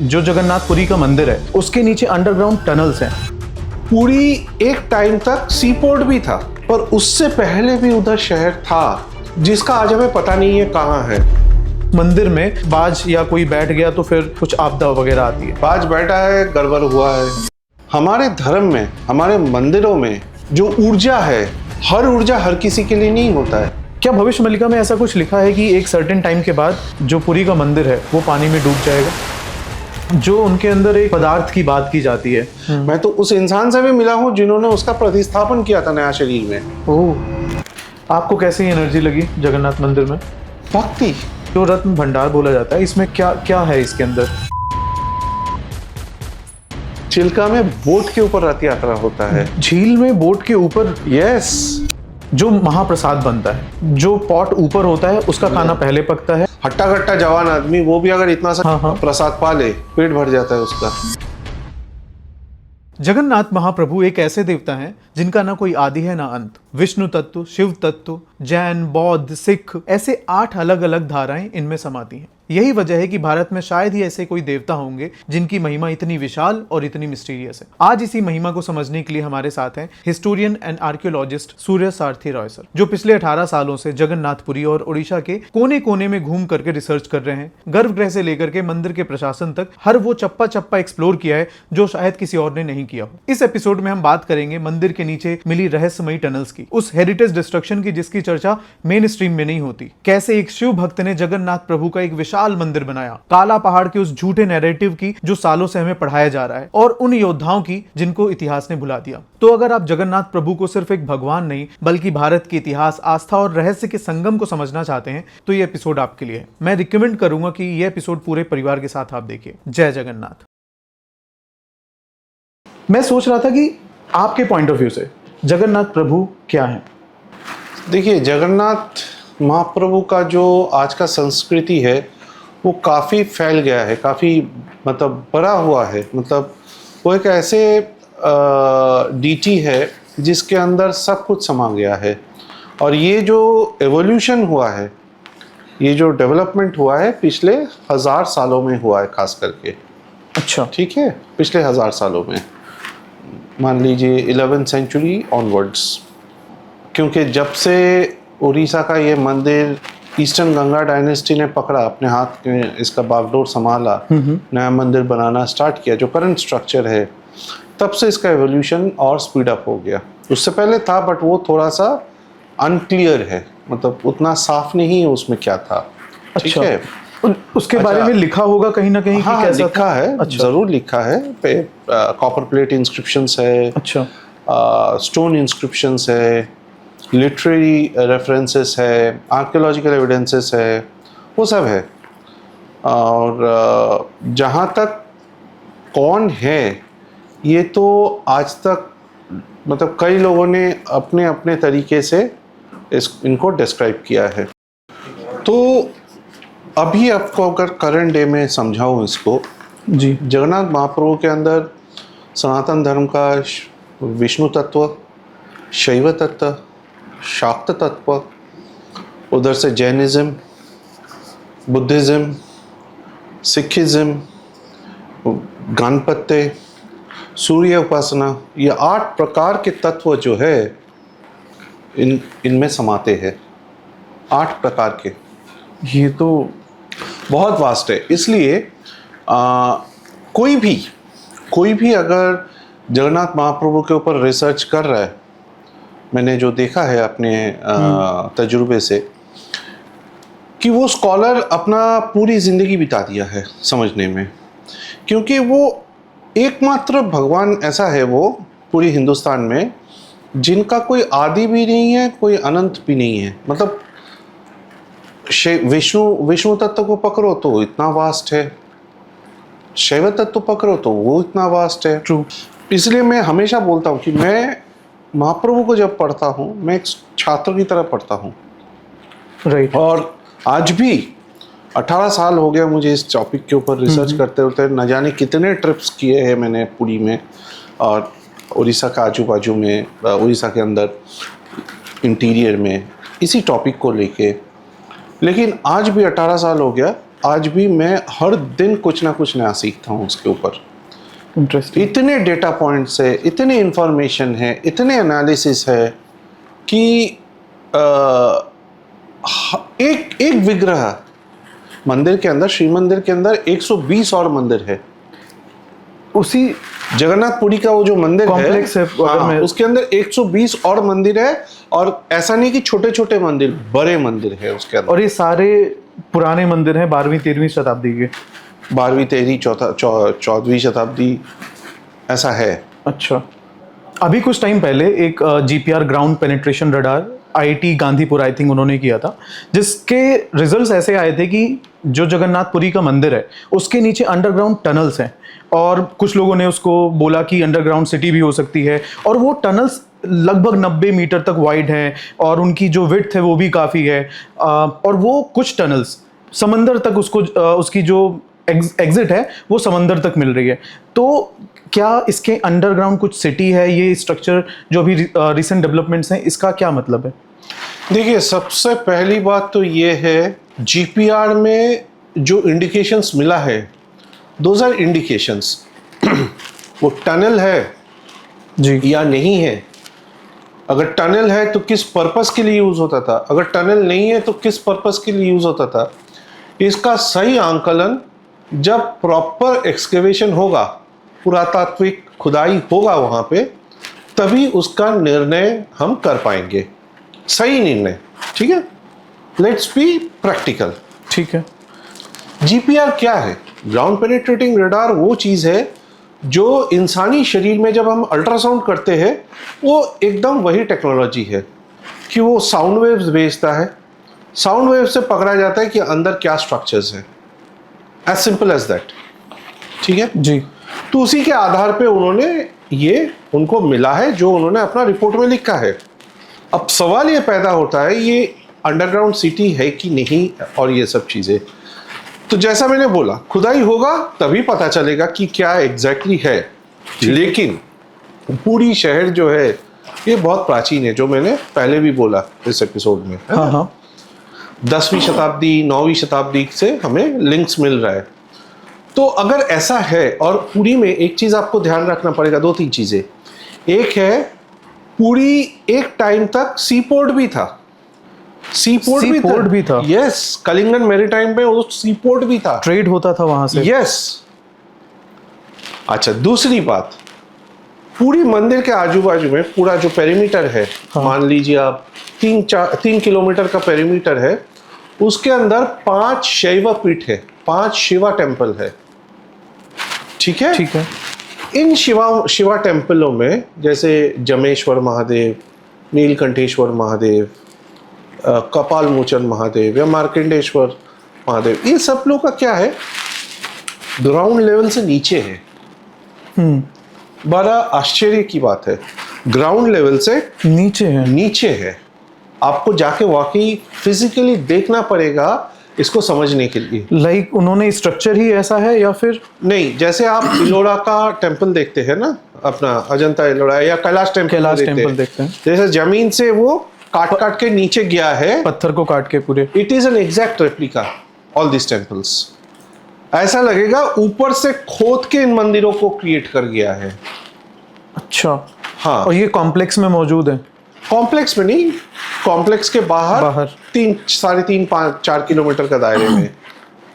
जो जगन्नाथपुरी का मंदिर है उसके नीचे अंडरग्राउंड टनल्स हैं। पुरी एक टाइम तक सी पोर्ट भी था, पर उससे पहले भी उधर शहर था जिसका आज हमें पता नहीं है कहाँ है। मंदिर में बाज या कोई बैठ गया तो फिर कुछ आपदा वगैरह आती है। बाज बैठा है, गड़बड़ हुआ है। हमारे धर्म में, हमारे मंदिरों में जो ऊर्जा है, हर ऊर्जा हर किसी के लिए नहीं होता है। क्या भविष्य मल्लिका में ऐसा कुछ लिखा है कि एक सर्टेन टाइम के बाद जो पुरी का मंदिर है वो पानी में डूब जाएगा? जो उनके अंदर एक पदार्थ की बात की जाती है। मैं तो उस इंसान से भी मिला हूँ जिन्होंने उसका प्रतिस्थापन किया था नया शरीर में। ओह, आपको कैसी एनर्जी लगी जगन्नाथ मंदिर में? भक्ति। जो रत्न भंडार बोला जाता है, इसमें क्या क्या है इसके अंदर? चिल्का में बोट के ऊपर रथ यात्रा होता है। झील में बोट के ऊपर यस। जो महाप्रसाद बनता है, जो पॉट ऊपर होता है उसका खाना पहले पकता है। हट्टा कट्टा जवान आदमी वो भी अगर इतना सा हाँ। प्रसाद पा ले, पेट भर जाता है उसका। जगन्नाथ महाप्रभु एक ऐसे देवता हैं जिनका ना कोई आदि है ना अंत। विष्णु तत्व, शिव तत्व, जैन, बौद्ध, सिख, ऐसे 8 अलग अलग धाराएं इनमें समाती हैं। यही वजह है कि भारत में शायद ही ऐसे कोई देवता होंगे जिनकी महिमा इतनी विशाल और इतनी मिस्टीरियस है। आज इसी महिमा को समझने के लिए हमारे साथ हैं historian and archaeologist Surya Sarathi Roy sir, जो पिछले 18 सालों से जगन्नाथपुरी और उड़ीसा के कोने कोने में घूम करके रिसर्च कर रहे हैं। गर्भगृह से लेकर के मंदिर के प्रशासन तक हर वो चप्पा चप्पा एक्सप्लोर किया है जो शायद किसी और ने नहीं किया हो। इस एपिसोड में हम बात करेंगे मंदिर के नीचे मिली रहस्यमयी टनल्स की, उस हेरिटेज डिस्ट्रक्शन की जिसकी चर्चा मेन स्ट्रीम में नहीं होती। कैसे एक शिव भक्त ने जगन्नाथ प्रभु का एक विशाल मंदिर बनाया, काला पहाड़ के उस झूठे नैरेटिव की जो सालों से हमें पढ़ाया जा रहा है, और उन योद्धाओं की जिनको इतिहास ने भुला दिया। तो अगर आप जगन्नाथ प्रभु को सिर्फ एक भगवान नहीं बल्कि भारत के इतिहास, आस्था और रहस्य के संगम को समझना चाहते हैं तो ये एपिसोड आपके लिए है। मैं रिकमेंड करूंगा कि ये एपिसोड पूरे परिवार के साथ आप देखिए। जय जगन्नाथ। मैं सोच रहा था कि आपके पॉइंट ऑफ व्यू से जगन्नाथ प्रभु क्या है? देखिए, जगन्नाथ महाप्रभु का जो आज का संस्कृति है वो काफ़ी फैल गया है, काफ़ी मतलब बड़ा हुआ है। मतलब वो एक ऐसे डीटी है जिसके अंदर सब कुछ समा गया है। और ये जो एवोल्यूशन हुआ है, ये जो डेवलपमेंट हुआ है पिछले 1000 सालों में हुआ है, खास करके। अच्छा, ठीक है, पिछले 1000 सालों में, मान लीजिए 11th सेंचुरी ऑनवर्ड्स। क्योंकि जब से उड़ीसा का ये मंदिर ईस्टर्न गंगा डायनेस्टी ने पकड़ा, अपने हाथ में इसका बागडोर संभाला, नया मंदिर बनाना स्टार्ट किया जो करंट स्ट्रक्चर है, तब से इसका एवोल्यूशन और स्पीड अप हो गया। उससे पहले था बट वो थोड़ा सा अनक्लियर है, मतलब उतना साफ नहीं है उसमें क्या था। ठीक अच्छा, है, उसके बारे में लिखा होगा कहीं ना कहीं? हाँ, कैसा लिखा है। अच्छा। जरूर लिखा है। पे कॉपर प्लेट इंस्क्रिप्शंस है। अच्छा, स्टोन इंस्क्रिप्शंस है, लिटरेरी रेफरेंसेस है, आर्कियोलॉजिकल एविडेंसेस है, वो सब है। और जहाँ तक कौन है ये तो आज तक मतलब कई लोगों ने अपने अपने तरीके से इनको डिस्क्राइब किया है। तो अभी आपको अगर करंट डे में समझाऊँ इसको जी, जगन्नाथ महाप्रभु के अंदर सनातन धर्म का विष्णु तत्व, शैव तत्व, शाक्त तत्व, उधर से जैनिज्म, बुद्धिज़्म, सिखिज्म, गणपत्य, सूर्य उपासना, ये 8 प्रकार के तत्व जो है इनमें समाते हैं। 8 प्रकार के। ये तो बहुत वास्ट है। इसलिए कोई भी अगर जगन्नाथ महाप्रभु के ऊपर रिसर्च कर रहा है, मैंने जो देखा है अपने तजुर्बे से, कि वो स्कॉलर अपना पूरी ज़िंदगी बिता दिया है समझने में। क्योंकि वो एकमात्र भगवान ऐसा है वो पूरी हिंदुस्तान में जिनका कोई आदि भी नहीं है, कोई अनंत भी नहीं है। मतलब विष्णु तत्व को पकड़ो तो इतना वास्ट है, शैव तत्व पकड़ो तो वो इतना वास्ट है। ट्रू। इसलिए मैं हमेशा बोलता हूँ कि मैं महाप्रभु को जब पढ़ता हूँ मैं एक छात्र की तरह पढ़ता हूँ। राइट। और आज भी 18 साल हो गया मुझे इस टॉपिक के ऊपर रिसर्च करते होते, न जाने कितने ट्रिप्स किए हैं मैंने पुरी में और उड़ीसा का आजू बाजू में, उड़ीसा के अंदर इंटीरियर में, इसी टॉपिक को लेके। लेकिन आज भी 18 साल हो गया, आज भी मैं हर दिन कुछ ना कुछ नया सीखता हूँ उसके ऊपर। इंटरेस्टिंग। इतने डेटा पॉइंट्स है, इतने इंफॉर्मेशन है, इतने एनालिसिस है कि एक एक विग्रह मंदिर के अंदर, श्री मंदिर के अंदर 120 और मंदिर है। उसी जगन्नाथपुरी का वो जो मंदिर कॉम्प्लेक्स है, हाँ, उसके अंदर 120 और मंदिर है। और ऐसा नहीं कि छोटे छोटे मंदिर, बड़े मंदिर है उसके अंदर। और ये सारे पुराने मंदिर हैं 12वीं-13वीं शताब्दी के। 12वीं 13वीं 14वीं शताब्दी ऐसा है। अच्छा, अभी कुछ टाइम पहले एक GPR ground penetration radar IIT Gandhipur I think उन्होंने किया था, जिसके रिजल्ट्स ऐसे आए थे कि जो जगन्नाथपुरी का मंदिर है उसके नीचे अंडरग्राउंड टनल्स हैं, और कुछ लोगों ने उसको बोला कि अंडरग्राउंड सिटी भी हो सकती है। और वो टनल्स लगभग 90 मीटर तक वाइड हैं और उनकी जो विड्थ है वो भी काफ़ी है। और वो कुछ टनल्स समंदर तक उसको उसकी जो एग्जिट है वो समंदर तक मिल रही है। तो क्या इसके अंडरग्राउंड कुछ सिटी है? ये स्ट्रक्चर जो अभी रिसेंट डेवलपमेंट्स हैं, इसका क्या मतलब है? देखिए, सबसे पहली बात तो ये है, जीपीआर में जो इंडिकेशंस मिला है, दोज आर इंडिकेशंस। वो टनल है जी या नहीं है, अगर टनल है तो किस पर्पस के लिए यूज होता था, अगर टनल नहीं है तो किस पर्पस के लिए यूज होता था, इसका सही आंकलन जब प्रॉपर एक्सकेवेशन होगा, पुरातात्विक खुदाई होगा वहां पे, तभी उसका निर्णय हम कर पाएंगे, सही निर्णय। ठीक है, लेट्स बी प्रैक्टिकल। ठीक है। जीपीआर क्या है? ग्राउंड पेनिट्रेटिंग रडार वो चीज है जो इंसानी शरीर में जब हम अल्ट्रासाउंड करते हैं, वो एकदम वही टेक्नोलॉजी है कि वो साउंड वेव्स भेजता है, साउंड वेव से पकड़ा जाता है कि अंदर क्या स्ट्रक्चर्स हैं, एज सिंपल एज दैट। ठीक है जी। तो उसी के आधार पे उन्होंने ये उनको मिला है जो उन्होंने अपना रिपोर्ट में लिखा है। अब सवाल ये पैदा होता है, ये अंडरग्राउंड सिटी है कि नहीं, और ये सब चीजें। तो जैसा मैंने बोला, खुदाई होगा तभी पता चलेगा कि क्या एग्जैक्टली है। लेकिन पूरी शहर जो है ये बहुत प्राचीन है, जो मैंने पहले भी बोला इस एपिसोड में, है ना? हाँ हाँ। 10वीं शताब्दी 9वीं शताब्दी से हमें लिंक्स मिल रहा है। तो अगर ऐसा है, और पुरी में एक चीज आपको ध्यान रखना पड़ेगा, 2-3 चीजें। एक है, पुरी एक टाइम तक सीपोर्ट भी था, सीपोर्ट भी था। यस, कलिंगन मैरीटाइम में वो सीपोर्ट भी था, ट्रेड होता था वहां से। यस। अच्छा, दूसरी बात, पूरी मंदिर के आजू बाजू में पूरा जो पेरीमीटर है, हाँ। मान लीजिए आप 3 किलोमीटर का पेरीमीटर है, उसके अंदर 5 शैव पीठ है, 5 शिवा टेम्पल है। ठीक है, ठीक है। इन शिवा टेम्पलों में जैसे जमेश्वर महादेव, नीलकंठेश्वर महादेव, कपाल मोचन महादेव या मार्कंडेश्वर महादेव, ये सब लोग का क्या है, ग्राउंड लेवल से नीचे है। बड़ा आश्चर्य की बात है, ग्राउंड लेवल से नीचे है। आपको जाके वाकई फिजिकली देखना पड़ेगा इसको समझने के लिए। लाइक उन्होंने स्ट्रक्चर ही ऐसा है या फिर नहीं, जैसे आप इलोरा का टेम्पल देखते हैं ना, अपना अजंता इलोरा या कैलाश टेम्पल देखते हैं, जैसे जमीन से वो काट के नीचे गया है, पत्थर को काट के पूरे। It is an exact replica all this temples. ऐसा लगेगा ऊपर से खोद के इन मंदिरों को क्रिएट कर गया है। अच्छा। हाँ, और ये कॉम्प्लेक्स में मौजूद है? कॉम्प्लेक्स में नहीं, कॉम्प्लेक्स के बाहर 3-4 किलोमीटर का दायरे में,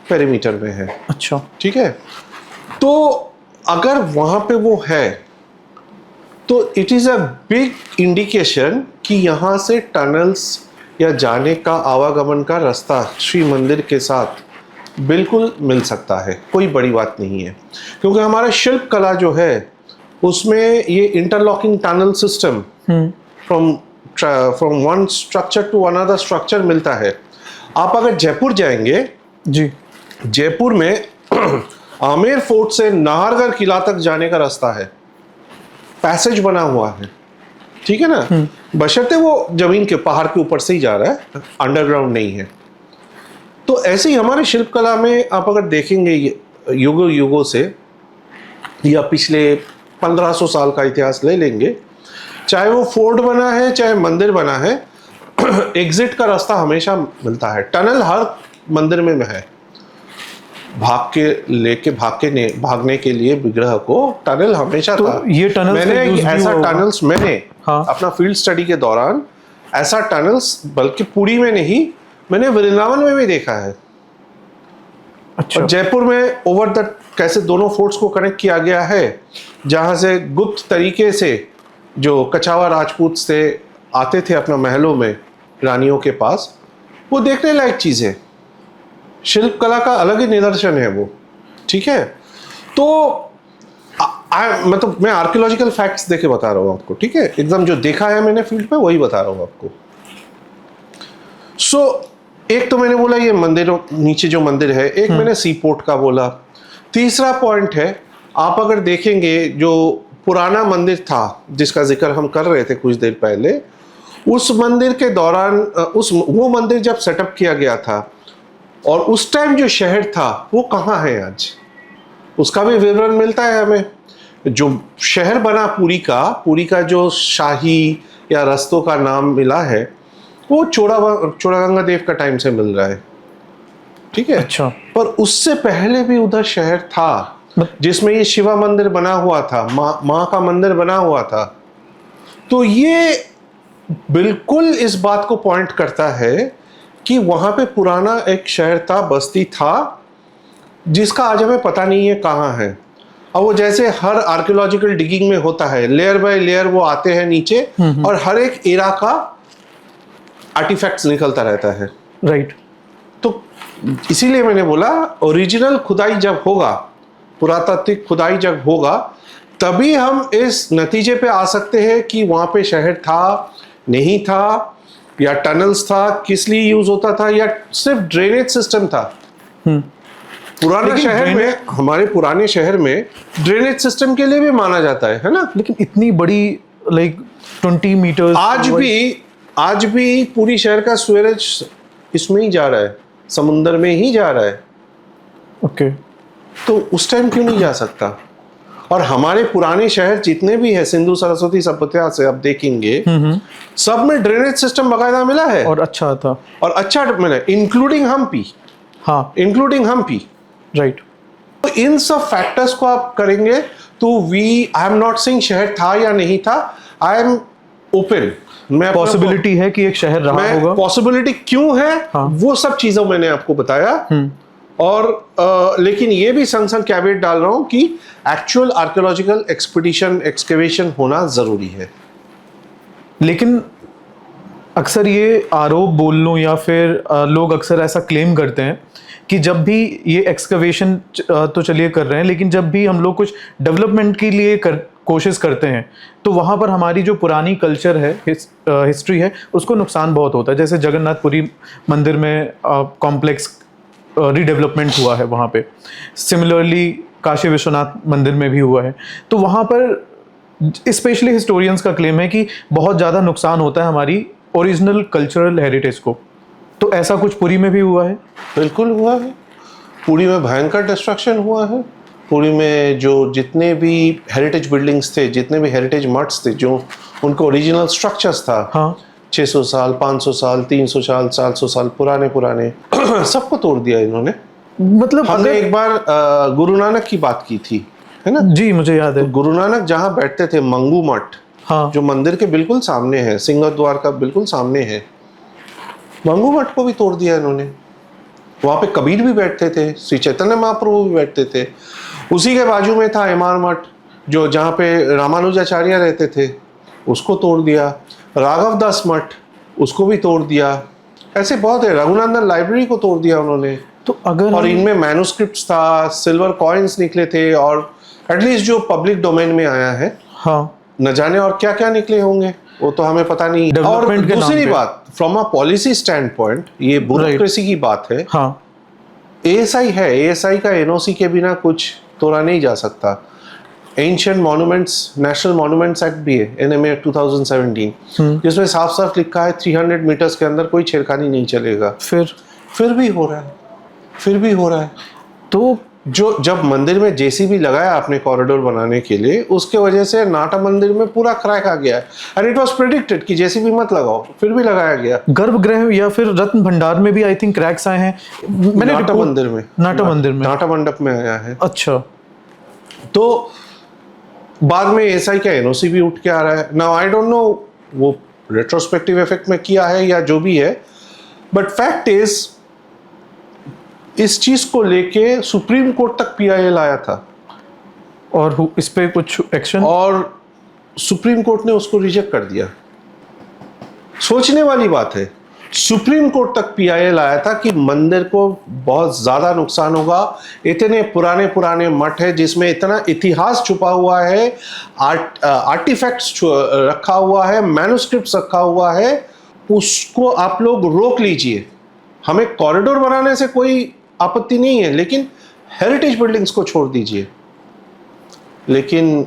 पेरीमीटर में है। अच्छा। ठीक है, तो अगर वहां पे वो है तो it is a big indication कि यहां से टनल्स या जाने का आवागमन का रास्ता श्री मंदिर के साथ बिल्कुल मिल सकता है, कोई बड़ी बात नहीं है। क्योंकि हमारा शिल्प कला जो है उसमें ये interlocking tunnel system from one structure to another structure मिलता है। आप अगर जयपुर जाएंगे जी, जयपुर में आमेर फोर्ट से नाहरगढ़ किला तक जाने का रास्ता है, पैसेज बना हुआ है। ठीक है ना, बशर्ते वो जमीन के पहाड़ के ऊपर से ही जा रहा है, अंडरग्राउंड नहीं है। तो ऐसे ही हमारे शिल्पकला में आप अगर देखेंगे युगों युगों से, या पिछले 1500 साल का इतिहास ले लेंगे, चाहे वो फोर्ट बना है चाहे मंदिर बना है, एग्जिट का रास्ता हमेशा मिलता है। टनल हर मंदिर में है, भागने के लिए विग्रह को टनल हमेशा तो था। ये tunnels का मैंने use भी ऐसा हुआ होगा। टनल्स मैंने हाँ। अपना फील्ड स्टडी के दौरान ऐसा टनल्स बल्कि पुरी में नहीं, मैंने वृंदावन में भी देखा है। अच्छा। और जयपुर में ओवर द कैसे दोनों फोर्ट्स को कनेक्ट किया गया है, जहां से गुप्त तरीके से जो कछावा राजपूत से आते थे अपना महलों में रानियों के पास, वो देखने लायक चीज है। शिल्प कला का अलग ही निदर्शन है वो। ठीक है, तो मतलब मैं आर्कियोलॉजिकल फैक्ट्स देके बता रहा हूँ आपको। ठीक है, एकदम जो देखा है मैंने फील्ड पे वही बता रहा हूँ आपको। एक तो मैंने बोला ये मंदिरों नीचे जो मंदिर है, एक मैंने सी पोर्ट का बोला। तीसरा पॉइंट है, आप अगर देखेंगे जो पुराना मंदिर था जिसका जिक्र हम कर रहे थे कुछ देर पहले, उस मंदिर के दौरान वो मंदिर जब सेटअप किया गया था और उस टाइम जो शहर था वो कहाँ है आज, उसका भी विवरण मिलता है हमें। जो शहर बना पुरी का जो शाही या रस्तों का नाम मिला है वो चोड़ागंगा देव का टाइम से मिल रहा है। ठीक है। अच्छा। पर उससे पहले भी उधर शहर था जिसमें ये शिवा मंदिर बना हुआ था, माँ का मंदिर बना हुआ था। तो ये बिल्कुल इस बात को पॉइंट करता है कि वहां पे पुराना एक शहर था, बस्ती था, जिसका आज हमें पता नहीं है कहाँ है। और वो जैसे हर आर्कियोलॉजिकल डिगिंग में होता है, लेयर बाय लेयर वो आते हैं नीचे और हर एक एरा का आर्टिफैक्ट्स निकलता रहता है। राइट। तो इसीलिए मैंने बोला ओरिजिनल खुदाई जब होगा, पुरातात्विक खुदाई जब होगा, तभी हम इस नतीजे पे आ सकते हैं कि वहां पे शहर था, नहीं था, या टनल्स था, किस लिए यूज होता था, या सिर्फ ड्रेनेज सिस्टम था। पुराना शहर में, हमारे पुराने शहर में ड्रेनेज सिस्टम के लिए भी माना जाता है ना। लेकिन इतनी बड़ी लाइक 20 मीटर्स आज भी पूरी शहर का सीवरेज इसमें ही जा रहा है, समुंदर में ही जा रहा है। ओके। तो उस टाइम क्यों नहीं जा सकता? और हमारे पुराने शहर जितने भी है सिंधु सरस्वती सभ्यता से आप देखेंगे, सब में ड्रेनेज सिस्टम बकायदा मिला है और अच्छा था, और अच्छा मिला, इंक्लूडिंग हम्पी। हाँ, इंक्लूडिंग हम्पी। राइट। तो इन सब फैक्टर्स को आप करेंगे तो आई एम नॉट सेइंग शहर था या नहीं था, आई एम ओपन। मैं पॉसिबिलिटी है कि एक शहर रहा होगा। पॉसिबिलिटी क्यों है, हाँ। वो सब चीजों मैंने आपको बताया। और लेकिन ये भी संग संग कैवेट डाल रहा हूं कि एक्चुअल आर्कियोलॉजिकल एक्सपीडिशन एक्सकेवेशन होना जरूरी है। लेकिन अक्सर ये आरोप बोल लूं या फिर लोग अक्सर ऐसा क्लेम करते हैं कि जब भी ये एक्सकवेशन तो चलिए कर रहे हैं, लेकिन जब भी हम लोग कुछ डेवलपमेंट के लिए कोशिश करते हैं तो वहाँ पर हमारी जो पुरानी कल्चर है, हिस्ट्री है, उसको नुकसान बहुत होता है। जैसे जगन्नाथपुरी मंदिर में कॉम्प्लेक्स रीडेवलपमेंट हुआ है वहाँ पे, सिमिलरली काशी विश्वनाथ मंदिर में भी हुआ है। तो वहाँ पर स्पेशली हिस्टोरियंस का क्लेम है कि बहुत ज़्यादा नुकसान होता है हमारी ओरिजिनल कल्चरल हेरिटेज को। तो ऐसा कुछ पुरी में भी हुआ है? बिल्कुल हुआ है। पुरी में भयंकर डिस्ट्रक्शन हुआ है। पुरी में जो जितने भी हेरिटेज बिल्डिंग्स थे, जितने भी हेरिटेज मठ्स थे, जो उनको ओरिजिनल स्ट्रक्चर्स था, हाँ, 600 साल, 500 साल, 300 साल, 400 साल पुराने सबको तोड़ दिया इन्होंने। मतलब हमने एक बार गुरु नानक की बात की थी, है ना? जी, मुझे याद है। तो गुरु नानक जहाँ बैठते थे, मंगू मठ, हाँ, जो मंदिर के बिल्कुल सामने है, सिंहद्वार का बिल्कुल सामने है, मंगू मठ को भी तोड़ दिया इन्होंने। वहां पे कबीर भी बैठते थे, श्री चैतन्य महाप्रभु भी बैठते थे। उसी के बाजू में था इमार मठ, जो जहाँ पे रामानुजाचार्य रहते थे, उसको तोड़ दिया। राघव दास मठ, उसको भी तोड़ दिया। ऐसे बहुत है। रघुनंदन लाइब्रेरी को तोड़ दिया उन्होंने। तो अगर और इनमें मैन्युस्क्रिप्ट्स था, सिल्वर कॉइन्स निकले थे, और एटलीस्ट जो पब्लिक डोमेन में आया है, हाँ, न जाने और क्या क्या निकले होंगे, वो तो हमें पता नहीं। और दूसरी बात, from a policy stand point, ये ब्यूरोक्रेसी की बात है। हाँ, एएसआई है, एएसआई का एनओसी के बिना कुछ तोड़ा नहीं जा सकता। Ancient monuments, national monuments act भी है, एनएमए 2017, जिसमें साफ साफ लिखा है 300 मीटर्स के अंदर कोई छेड़खानी नहीं चलेगा। फिर भी हो रहा है, फिर भी हो रहा है। तो जो जब मंदिर में जेसीबी लगाया आपने कॉरिडोर बनाने के लिए, उसके वजह से नाटा मंदिर में पूरा क्रैक आ गया है। एंड इट वाज प्रेडिक्टेड कि जेसीबी मत लगाओ, फिर भी लगाया गया। गर्भगृह या फिर रत्न भंडार में भी आई थिंक क्रैक्स आए हैं। मैंने नाटा मंदिर में, नाटा मंडप में आया है। अच्छा, तो बाद में एसआई का एनओसी भी उठ के आ रहा है। नाउ आई डोंट नो वो रेट्रोस्पेक्टिव इफेक्ट में किया है या जो भी है, बट फैक्ट इज इस चीज को लेके सुप्रीम कोर्ट तक पीआईएल आया था और इस पे कुछ एक्शन, और सुप्रीम कोर्ट ने उसको रिजेक्ट कर दिया। सोचने वाली बात है, सुप्रीम कोर्ट तक पीआईएल आया था कि मंदिर को बहुत ज्यादा नुकसान होगा, इतने पुराने पुराने मठ है जिसमें इतना इतिहास छुपा हुआ है, आर्टिफैक्ट्स रखा हुआ है, मैन्युस्क्रिप्ट्स रखा हुआ है, उसको आप लोग रोक लीजिए। हमें कॉरिडोर बनाने से कोई आपत्ति नहीं है, लेकिन हेरिटेज बिल्डिंग्स को छोड़ दीजिए। लेकिन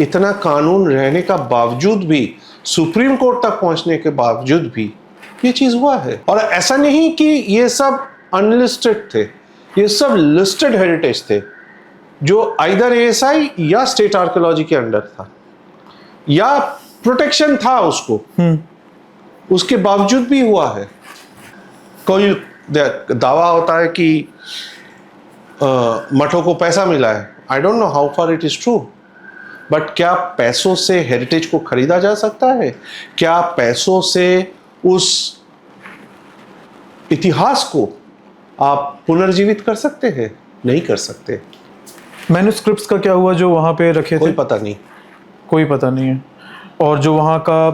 इतना कानून रहने का बावजूद भी, सुप्रीम कोर्ट तक पहुंचने के बावजूद भी ये चीज हुआ है। और ऐसा नहीं कि ये सब अनलिस्टेड थे, ये सब लिस्टेड हेरिटेज थे जो आइदर एएसआई या स्टेट आर्कियोलॉजी के अंडर था या प्रोटेक्शन था उसको, उसके बावजूद भी हुआ है। कोई दावा होता है कि मठों को पैसा मिला है। I don't know how far it is true, but क्या पैसों से हेरिटेज को खरीदा जा सकता है? क्या पैसों से उस इतिहास को आप पुनर्जीवित कर सकते हैं? नहीं कर सकते। मैन्युस्क्रिप्ट्स का क्या हुआ जो वहां पे रखे थे? कोई पता नहीं, कोई पता नहीं है। और जो वहां का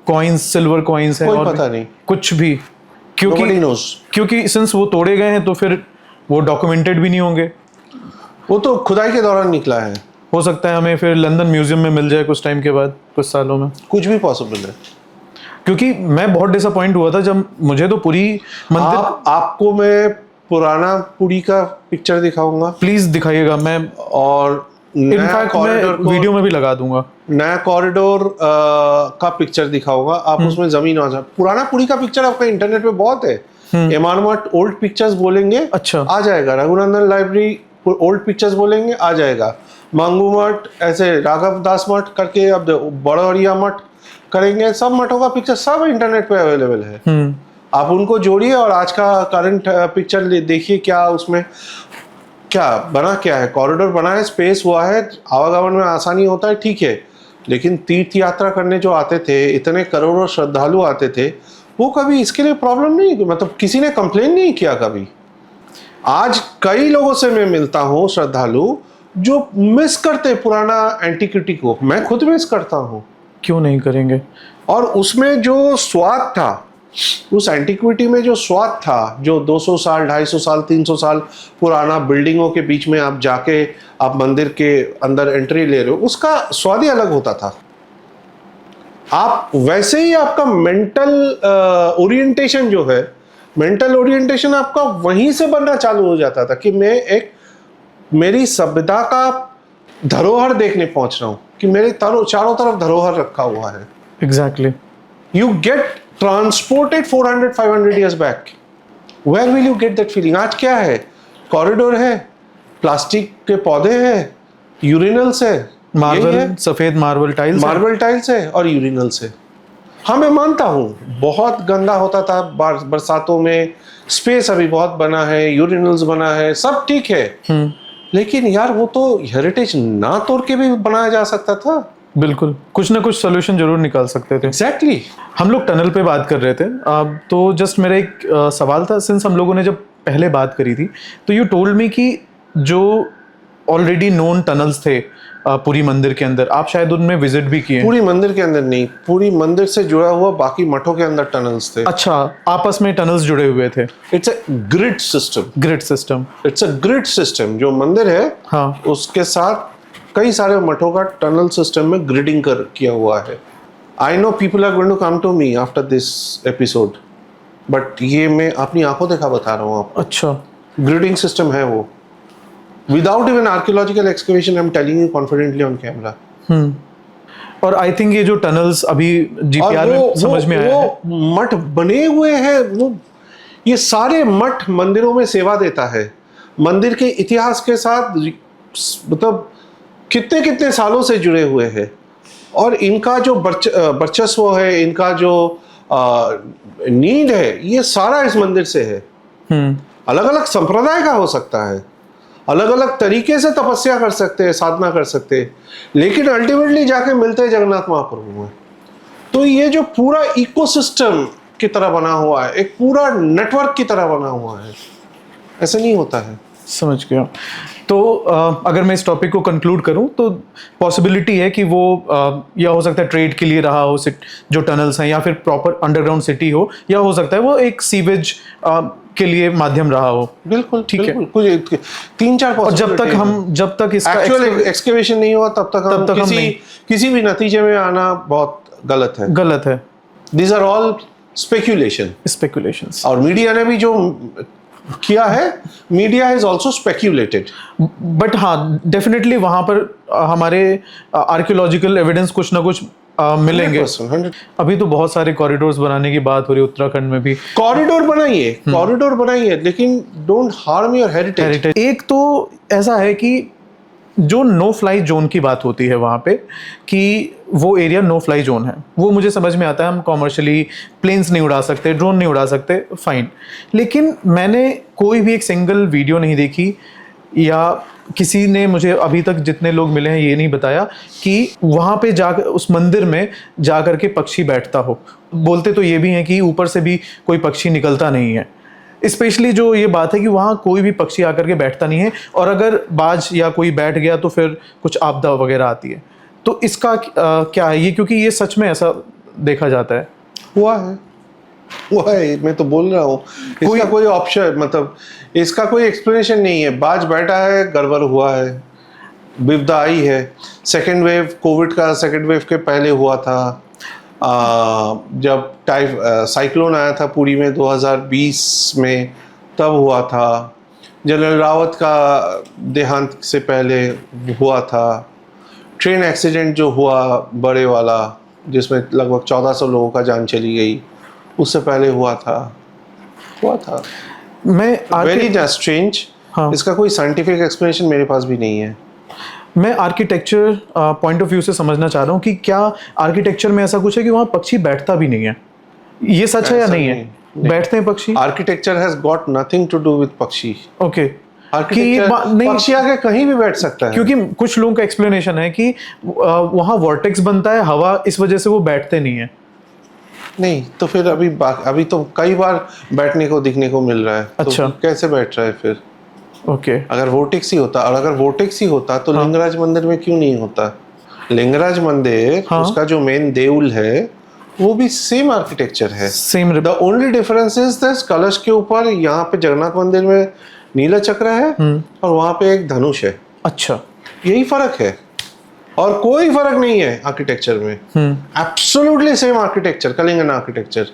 कॉइन्स, सिल्वर कॉइन्स है, कोई पता नहीं, कुछ भी, Nobody knows. क्योंकि सिंस वो तोड़े गए हैं तो फिर वो डॉक्यूमेंटेड भी नहीं होंगे। वो तो खुदाई के दौरान निकला है। हो सकता है हमें फिर लंदन म्यूजियम में मिल जाए कुछ टाइम के बाद, कुछ सालों में, कुछ भी पॉसिबल है। क्योंकि मैं बहुत डिसअपॉइंट हुआ था जब मुझे तो पूरी मंदिर। आपको मैं पुराना पुरी का पिक्चर दिखाऊंगा, प्लीज दिखाइएगा। मैं और इनफैक्ट मैं वीडियो में भी लगा दूंगा। नया कॉरिडोर का पिक्चर दिखाऊंगा, आप उसमें जमीन आ जाए। पुराना पुरी का पिक्चर आपका इंटरनेट पे बहुत है। एमान मठ ओल्ड पिक्चर्स बोलेंगे, अच्छा, आ जाएगा। रघुनंदन लाइब्रेरी ओल्ड पिक्चर्स बोलेंगे, आ जाएगा। मांगू मठ, ऐसे राघव दास मठ करके, अब बड़ौरिया मठ करेंगे, सब मठों का पिक्चर सब इंटरनेट पे अवेलेबल है। आप उनको जोड़िए और आज का करंट पिक्चर देखिए, क्या उसमें क्या बना, क्या है। कॉरिडोर बना है, स्पेस हुआ है, आवागमन में आसानी होता है, ठीक है। लेकिन तीर्थ यात्रा करने जो आते थे, इतने करोड़ों श्रद्धालु आते थे, वो कभी इसके लिए प्रॉब्लम नहीं, मतलब किसी ने कंप्लेन नहीं किया कभी। आज कई लोगों से मैं मिलता हूँ श्रद्धालु जो मिस करते पुराना एंटिक्विटी को। मैं खुद मिस करता हूँ। क्यों नहीं करेंगे? और उसमें जो स्वाद था, उस एंटिक्विटी में जो स्वाद था, जो 200 साल 250 साल 300 साल पुराना बिल्डिंगों के बीच में आप जाके आप मंदिर के अंदर एंट्री ले रहे हो, उसका स्वाद ही अलग होता था। आप वैसे ही आपका मेंटल ओरिएंटेशन जो है, मेंटल ओरिएंटेशन आपका वहीं से बनना चालू हो जाता था कि मैं एक मेरी सभ्यता का धरोहर देखने पहुंच रहा हूं, कि मेरे चारों तरफ धरोहर रखा हुआ है। Exactly. You get transported 400-500 years back. Where will you get that feeling? आज क्या है? कॉरिडोर है, प्लास्टिक के पौधे हैं, यूरिनल्स है, मार्बल, सफेद मार्बल टाइल्स है और यूरिनल्स है। हाँ, मैं मानता हूँ बहुत गंदा होता था बरसातों में, स्पेस अभी बहुत बना है, यूरिनल्स बना है, सब ठीक है। लेकिन यार वो तो हेरिटेज ना तोड़ के भी बनाया जा सकता था। बिल्कुल, कुछ ना कुछ सोल्यूशन जरूर निकाल सकते थे। एग्जैक्टली। हम लोग टनल पे बात कर रहे थे, तो जस्ट मेरा एक सवाल था। सिंस हम लोगों ने जब पहले बात करी थी तो यू टोल्ड मी कि जो ऑलरेडी नोन टनल्स थे पूरी मंदिर के अंदर, आप शायद उनमें विजिट भी किए। पूरी मंदिर के अंदर नहीं, पूरी मंदिर से जुड़ा हुआ बाकी मठों के अंदर टनल्स थे। अच्छा, आपस में टनल्स जुड़े हुए थे। It's a grid system. It's a grid system. जो मंदिर है, हाँ, उसके साथ कई सारे मठों का टनल सिस्टम में ग्रिडिंग किया हुआ है। I know people are going to come to me after this episode, but ये मैं अपनी आंखों देखा बता रहा हूँ आपको। अच्छा, ग्रिडिंग सिस्टम है वो, without even archaeological excavation. I am telling you confidently on camera. और आई थिंक ये जो टनल्स अभी जीपीआर में समझ में आया है, मठ बने हुए हैं, वो ये सारे मठ मंदिरों में सेवा देता है। मंदिर के इतिहास के साथ मतलब कितने कितने सालों से जुड़े हुए हैं, और इनका जो वर्चस्व है, इनका जो नीड है, ये सारा इस मंदिर से है। अलग अलग संप्रदाय का हो सकता है, अलग अलग तरीके से तपस्या कर सकते हैं, साधना कर सकते हैं, लेकिन अल्टीमेटली जाके मिलते हैं जगन्नाथ महाप्रभु में। तो ये जो पूरा इकोसिस्टम की तरह बना हुआ है, एक पूरा नेटवर्क की तरह बना हुआ है, ऐसे नहीं होता है। समझ गया। तो अगर मैं इस टॉपिक को कंक्लूड करूं तो पॉसिबिलिटी है कि वो या हो सकता है ट्रेड के लिए रहा हो, जो टनल्स हैं, या फिर प्रॉपर अंडरग्राउंड सिटी हो, या हो सकता है वो एक सीवेज के लिए माध्यम रहा हो। बिल्कुल ठीक है। कुछ 3-4 और जब तक इसका एक्चुअल एक्सकेवेशन नहीं हुआ तब तक हम किसी भी नतीजे में आना बहुत गलत है। These are all speculations. और मीडिया ने भी जो किया है, media has also speculated. But हाँ, डेफिनेटली वहां पर हमारे आर्कियोलॉजिकल एविडेंस कुछ ना कुछ मिलेंगे। 100%। अभी तो बहुत सारे कॉरिडोर्स बनाने की बात हो रही है, उत्तराखंड में भी कॉरिडोर बनाइए, लेकिन डोंट हार्म योर हेरिटेज। एक तो ऐसा है कि जो नो फ्लाई जोन की बात होती है वहाँ पे, कि वो एरिया नो फ्लाई जोन है, वो मुझे समझ में आता है। हम कॉमर्शियली प्लेन्स नहीं उड़ा सकते, ड्रोन नहीं उड़ा सकते, फाइन। लेकिन मैंने कोई भी एक सिंगल वीडियो नहीं देखी, या किसी ने मुझे अभी तक जितने लोग मिले हैं ये नहीं बताया कि वहाँ पे जाकर उस मंदिर में जाकर के पक्षी बैठता हो। बोलते तो ये भी हैं कि ऊपर से भी कोई पक्षी निकलता नहीं है। स्पेशली जो ये बात है कि वहाँ कोई भी पक्षी आकर के बैठता नहीं है, और अगर बाज या कोई बैठ गया तो फिर कुछ आपदा वगैरह आती है। तो इसका क्या है ये, क्योंकि ये सच में ऐसा देखा जाता है? हुआ है, मैं तो बोल रहा हूँ। इसका कोई ऑप्शन, मतलब इसका कोई एक्सप्लेनेशन नहीं है। बाज बैठा है, गड़बड़ हुआ है, विपदा आई है। सेकेंड वेव, कोविड का सेकेंड वेव के पहले हुआ था, जब साइक्लोन आया था पुरी में 2020 में, तब हुआ था। जनरल रावत का देहांत से पहले हुआ था। ट्रेन एक्सीडेंट जो हुआ बड़े वाला, जिसमें लगभग 1400 लोगों का जान चली गई, उससे पहले हुआ था। मैं वेरी स्ट्रेंज। हाँ। इसका कोई साइंटिफिक एक्सप्लेनेशन मेरे पास भी नहीं है। मैं आर्किटेक्चर पॉइंट ऑफ व्यू से समझना चाह रहा हूँ कि क्या आर्किटेक्चर में ऐसा कुछ है कि वहाँ पक्षी बैठता भी नहीं है? ये सच है या नहीं है? बैठते हैं पक्षी? Architecture has got nothing to do with पक्षी। ओके। पक्षी आके कहीं भी बैठ सकता है। क्योंकि कुछ लोगों का एक्सप्लेनेशन है कि वहाँ वॉर्टेक्स बनता है हवा, इस वजह से वो बैठते नहीं है। नहीं तो फिर अभी तो कई बार बैठने को दिखने को मिल रहा है। अच्छा। तो कैसे बैठ रहा है फिर? ओके। अगर वोर्टेक्स ही होता, और अगर वोर्टेक्स ही होता तो लिंगराज मंदिर में क्यों नहीं होता? लिंगराज मंदिर, उसका जो मेन देउल है वो भी सेम आर्किटेक्चर है, same. The only difference is that कलश के ऊपर यहाँ पे जगन्नाथ मंदिर में नीला चक्र है और वहाँ पे एक धनुष है। अच्छा, यही फर्क है, और कोई फर्क नहीं है आर्किटेक्चर में। Absolutely same architecture, Kalingan architecture.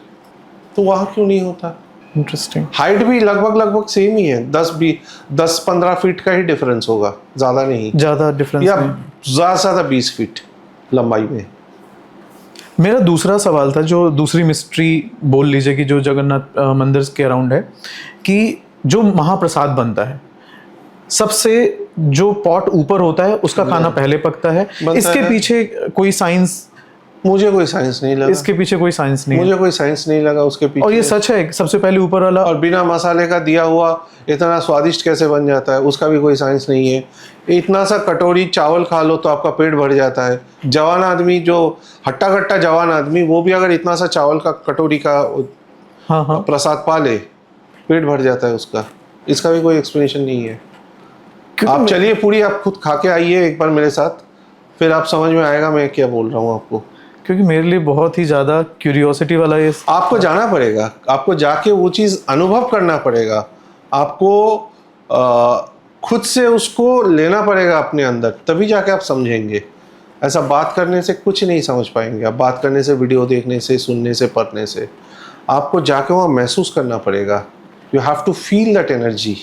तो वहाँ क्यों नहीं होता? इंटरेस्टिंग। हाइट भी लगभग सेम ही है, 10-15 फीट का ही डिफरेंस होगा, ज्यादा नहीं। ज्यादा डिफरेंस या ज्यादा से ज्यादा 20 फीट लंबाई में। मेरा दूसरा सवाल था, जो दूसरी मिस्ट्री बोल लीजिए कि जो जगन्नाथ मंदिर के अराउंड है, कि जो महाप्रसाद बनता है, सबसे जो पॉट ऊपर होता है उसका खाना पहले पकता है। इसके पीछे कोई साइंस? मुझे कोई साइंस नहीं लगा। इसके पीछे कोई साइंस नहीं? मुझे कोई साइंस नहीं लगा उसके पीछे। और ये सच है सबसे पहले ऊपर वाला? और बिना मसाले का दिया हुआ इतना स्वादिष्ट कैसे बन जाता है, उसका भी कोई साइंस नहीं है। इतना सा कटोरी चावल खा लो तो आपका पेट भर जाता है। जवान आदमी, जो हट्टा कट्टा जवान आदमी, वो भी अगर इतना सा चावल का कटोरी का प्रसाद पा ले, पेट भर जाता है उसका। इसका भी कोई एक्सप्लेनेशन नहीं है। आप चलिए पूरी आप खुद खा के आइए एक बार मेरे साथ, फिर आप समझ में आएगा मैं क्या बोल रहा हूँ आपको। क्योंकि मेरे लिए बहुत ही ज़्यादा क्यूरियोसिटी वाला ये। आपको जाना पड़ेगा, आपको जाके वो चीज़ अनुभव करना पड़ेगा, आपको खुद से उसको लेना पड़ेगा अपने अंदर, तभी जाके आप समझेंगे। ऐसा बात करने से कुछ नहीं समझ पाएंगे आप। बात करने से, वीडियो देखने से, सुनने से, पढ़ने से, आपको जाके वहाँ महसूस करना पड़ेगा। You have to feel that energy.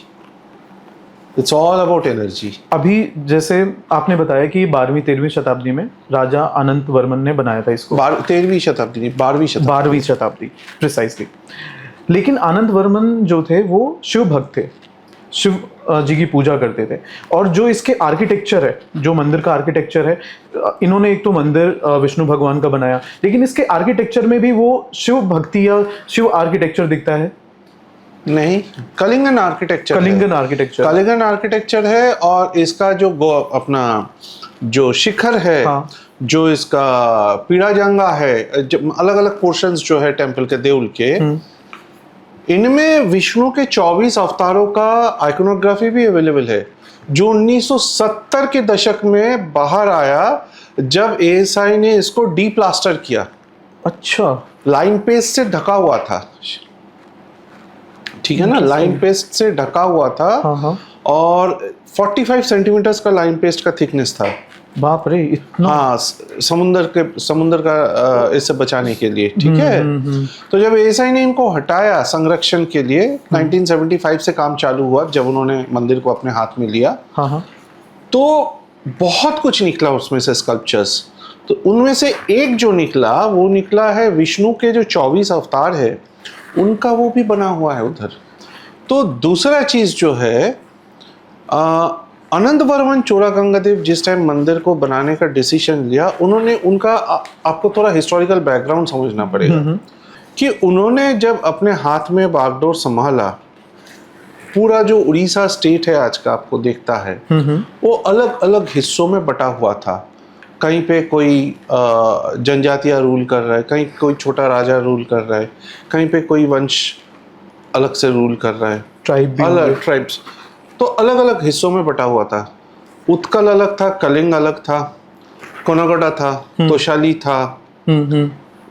It's all about energy. अभी जैसे आपने बताया कि 12वीं-13वीं शताब्दी में राजा अनंत वर्मन ने बनाया था इसको। 13वीं शताब्दी नहीं, 12वीं शताब्दी प्रिसाइसली। लेकिन आनंद वर्मन जो थे वो शिव भक्त थे। शिव जी की पूजा करते थे। और जो इसके आर्किटेक्चर है, जो मंदिर का आर्किटेक्चर है, इन्होंने एक तो मंदिर विष्णु भगवान का बनाया, लेकिन इसके आर्किटेक्चर में भी वो शिव भक्ति या शिव आर्किटेक्चर दिखता है। नहीं, कलिंगन आर्किटेक्चर कलिंगन आर्किटेक्चर है। और इसका जो अपना जो शिखर है, हाँ। जो इसका पीड़ाजंगा है, अलग अलग पोर्शंस जो है टेम्पल के देउल के, इनमें विष्णु के 24 अवतारों का आइकोनोग्राफी भी अवेलेबल है, जो 1970 के दशक में बाहर आया जब एएसआई ने इसको डी प्लास्टर किया। अच्छा, लाइन पेस्ट से ढका हुआ था, ठीक है ना, लाइन पेस्ट से ढका हुआ था। हाँ। और 45 सेंटीमीटर्स का लाइन पेस्ट का थिकनेस था। बाप रे, इतना। हाँ, समुंदर का इससे बचाने के लिए, ठीक है। तो जब एएसआई ने इनको हटाया संरक्षण के लिए, 1975 से काम चालू हुआ जब उन्होंने मंदिर को अपने हाथ में लिया। हाँ। तो बहुत कुछ निकला उसमें से स्कल्पचर्स। तो उनमें से एक जो निकला वो निकला है विष्णु के जो 24 अवतार है उनका, वो भी बना हुआ है उधर। तो दूसरा चीज जो है, अनंत वर्मन चोलागंगादेव जिस टाइम मंदिर को बनाने का डिसीजन लिया, उन्होंने उनका आपको थोड़ा हिस्टोरिकल बैकग्राउंड समझना पड़ेगा कि उन्होंने जब अपने हाथ में बागडोर संभाला, पूरा जो उड़ीसा स्टेट है आज का आपको देखता है, वो अलग अलग हिस्सों में बटा हुआ था। कहीं पे कोई जनजातियां रूल कर रहा है, कहीं कोई छोटा राजा रूल कर रहा है, कहीं पे कोई वंश अलग से रूल कर रहा है, अलग ट्राइब्स। तो अलग अलग हिस्सों में बटा हुआ था। उत्कल अलग था, कलिंग अलग था, कोनागड़ा था, तोशाली था,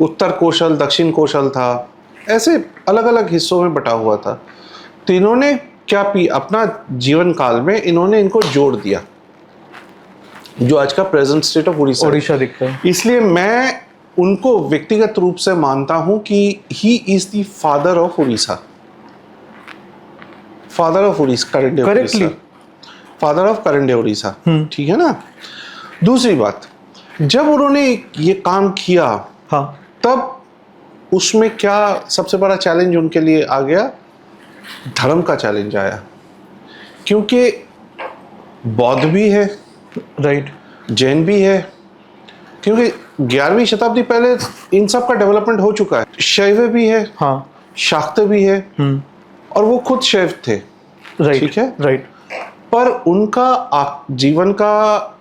उत्तर कौशल, दक्षिण कौशल था, ऐसे अलग अलग हिस्सों में बटा हुआ था। तो इन्होंने क्या अपना जीवन काल में इन्होंने इनको जोड़ दिया, जो आज का प्रेजेंट स्टेट ऑफ उड़ीसा दिखता है। इसलिए मैं उनको व्यक्तिगत रूप से मानता हूं कि he is the father of Orissa, father of Orissa, current correctly, father of current Orissa, ठीक है ना। दूसरी बात, जब उन्होंने ये काम किया, हाँ, तब उसमें क्या सबसे बड़ा चैलेंज उनके लिए आ गया? धर्म का चैलेंज आया, क्योंकि बौद्ध भी है, राइट, जैन भी है, क्योंकि 11वीं शताब्दी पहले इन सब का डेवलपमेंट हो चुका है। शैव भी है, हाँ, शाक्त भी है, और वो खुद शैव थे, राइट, ठीक है, राइट। पर उनका जीवन का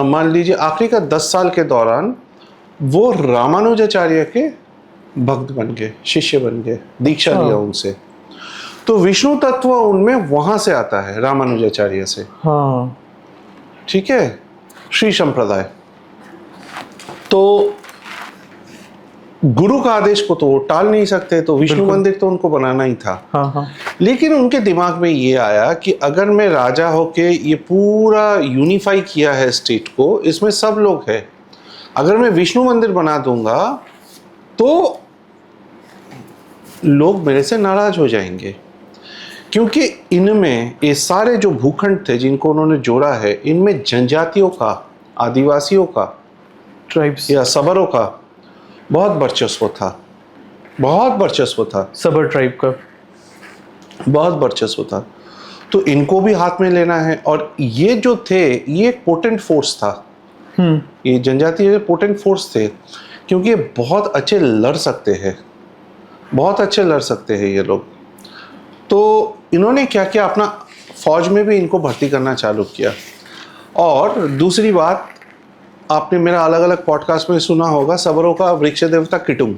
मान लीजिए आखिरी का 10 साल के दौरान वो रामानुजाचार्य के भक्त बन गए, शिष्य बन गए, दीक्षा लिया उनसे। तो विष्णु तत्व उनमें वहां से आता है, रामानुजाचार्य से, हाँ, ठीक है, श्री संप्रदाय। तो गुरु का आदेश को तो वो टाल नहीं सकते, तो विष्णु मंदिर तो उनको बनाना ही था। हाँ। लेकिन उनके दिमाग में ये आया कि अगर मैं राजा होके ये पूरा यूनिफाई किया है स्टेट को, इसमें सब लोग हैं, अगर मैं विष्णु मंदिर बना दूंगा तो लोग मेरे से नाराज हो जाएंगे, क्योंकि इनमें ये सारे जो भूखंड थे जिनको उन्होंने जोड़ा है, इनमें जनजातियों का, आदिवासियों का, ट्राइब्स या सबरों का बहुत वर्चस्व था, बहुत वर्चस्व था, सबर ट्राइब का बहुत वर्चस्व था। तो इनको भी हाथ में लेना है। और ये जो थे, ये एक पोटेंट फोर्स था, ये जनजातीय पोटेंट फोर्स थे, क्योंकि ये बहुत अच्छे लड़ सकते हैं, बहुत अच्छे लड़ सकते हैं ये लोग। तो इन्होंने क्या किया, अपना फौज में भी इनको भर्ती करना चालू किया। और दूसरी बात, आपने मेरा अलग अलग पॉडकास्ट में सुना होगा, सबरों का वृक्ष देवता किटुंग,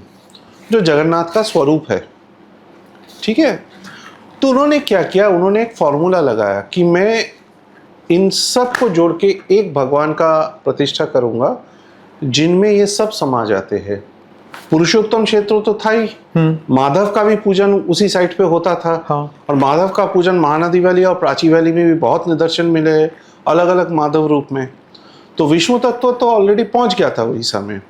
जो जगन्नाथ का स्वरूप है, ठीक है। तो उन्होंने क्या किया, उन्होंने एक फॉर्मूला लगाया कि मैं इन सब को जोड़ के एक भगवान का प्रतिष्ठा करूंगा जिनमें ये सब समा जाते हैं। पुरुषोत्तम क्षेत्र तो था ही, माधव का भी पूजन उसी साइट पे होता था, हाँ। और माधव का पूजन महानदी वैली और प्राची वैली में भी बहुत निदर्शन मिले हैं, अलग अलग माधव रूप में। तो विष्णु तत्व तो ऑलरेडी पहुंच गया था उड़ीसा में,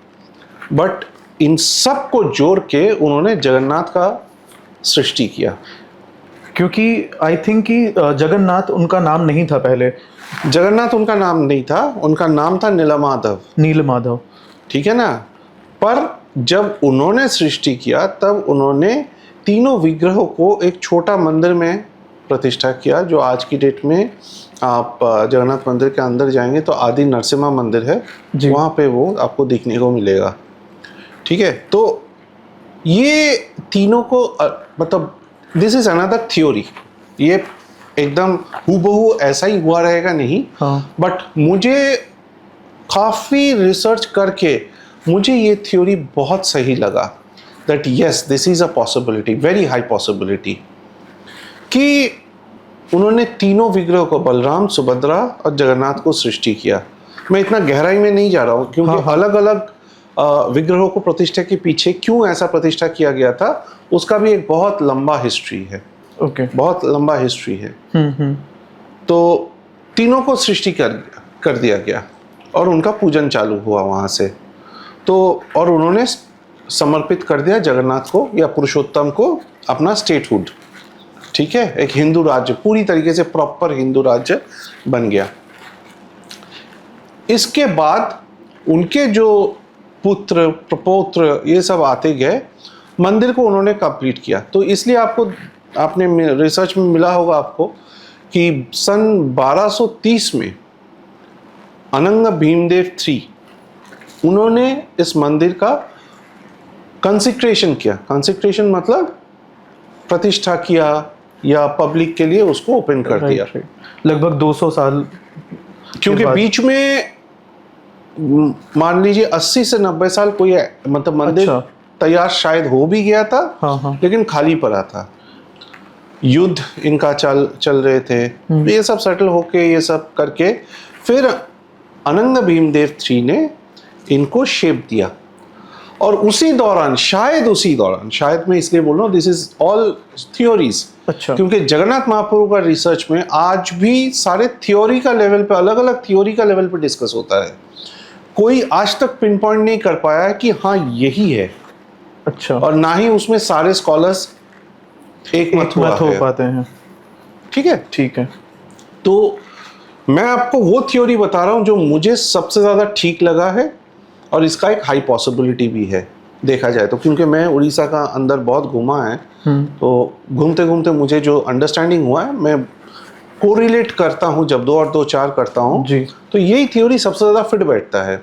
बट इन सब को जोड़ के उन्होंने जगन्नाथ का सृष्टि किया। क्योंकि आई थिंक कि जगन्नाथ उनका नाम नहीं था पहले, जगन्नाथ उनका नाम नहीं था, उनका नाम था नीलमाधव, नीलमाधव, ठीक है ना। पर जब उन्होंने सृष्टि किया तब उन्होंने तीनों विग्रहों को एक छोटा मंदिर में प्रतिष्ठा किया, जो आज की डेट में आप जगन्नाथ मंदिर के अंदर जाएंगे तो आदि नरसिम्हा मंदिर है, वहाँ पे वो आपको देखने को मिलेगा। ठीक है, तो ये तीनों को मतलब दिस इज अनदर थ्योरी, ये एकदम हूबहू ऐसा ही हुआ रहेगा नहीं, बट मुझे काफ़ी रिसर्च करके मुझे ये थ्योरी बहुत सही लगा that yes this is a possibility, very high possibility, कि उन्होंने तीनों विग्रह को, बलराम, सुभद्रा और जगन्नाथ को सृष्टि किया। मैं इतना गहराई में नहीं जा रहा हूँ क्योंकि अलग अलग विग्रहों को प्रतिष्ठा के पीछे क्यों ऐसा प्रतिष्ठा किया गया था उसका भी एक बहुत लंबा हिस्ट्री है। बहुत लंबा हिस्ट्री है। तो तीनों को सृष्टि कर दिया गया और उनका पूजन चालू हुआ वहाँ से। तो और उन्होंने समर्पित कर दिया जगन्नाथ को या पुरुषोत्तम को अपना स्टेटहुड। ठीक है, एक हिंदू राज्य, पूरी तरीके से प्रॉपर हिंदू राज्य बन गया। इसके बाद उनके जो पुत्र प्रपौत्र ये सब आते गए, मंदिर को उन्होंने कंप्लीट किया। तो इसलिए आपने रिसर्च में मिला होगा आपको कि सन 1230 में अनंग भीमदेव III उन्होंने इस मंदिर का कंसेक्रेशन किया। कंसेक्रेशन मतलब प्रतिष्ठा किया या पब्लिक के लिए उसको ओपन कर दिया। लगभग 200 साल, क्योंकि बीच में मान लीजिए 80 से 90 साल कोई मतलब मंदिर तैयार शायद हो भी गया था, लेकिन खाली पड़ा था। युद्ध इनका चल रहे थे, ये सब सेटल होके ये सब करके फिर अनंग भीमदेव III ने इनको शेप दिया। और उसी दौरान शायद मैं इसलिए बोल रहा हूँ, दिस इज ऑल थ्योरीज, क्योंकि जगन्नाथ महाप्रभु का रिसर्च में आज भी सारे थ्योरी का लेवल पे, अलग अलग थ्योरी का लेवल पे डिस्कस होता है। कोई आज तक पिन पॉइंट नहीं कर पाया कि हाँ यही है। और ना ही उसमें सारे स्कॉलर्स एक मत हो पाते हैं। ठीक है। तो मैं आपको वो थ्योरी बता रहा हूँ जो मुझे सबसे ज़्यादा ठीक लगा है, और इसका एक हाई पॉसिबिलिटी भी है देखा जाए तो, क्योंकि मैं उड़ीसा का अंदर बहुत घूमा है। तो घूमते घूमते मुझे जो अंडरस्टैंडिंग हुआ है, मैं कोरिलेट करता हूँ, जब 2 और 2 4 करता हूँ तो यही थ्योरी सबसे ज़्यादा फिट बैठता है।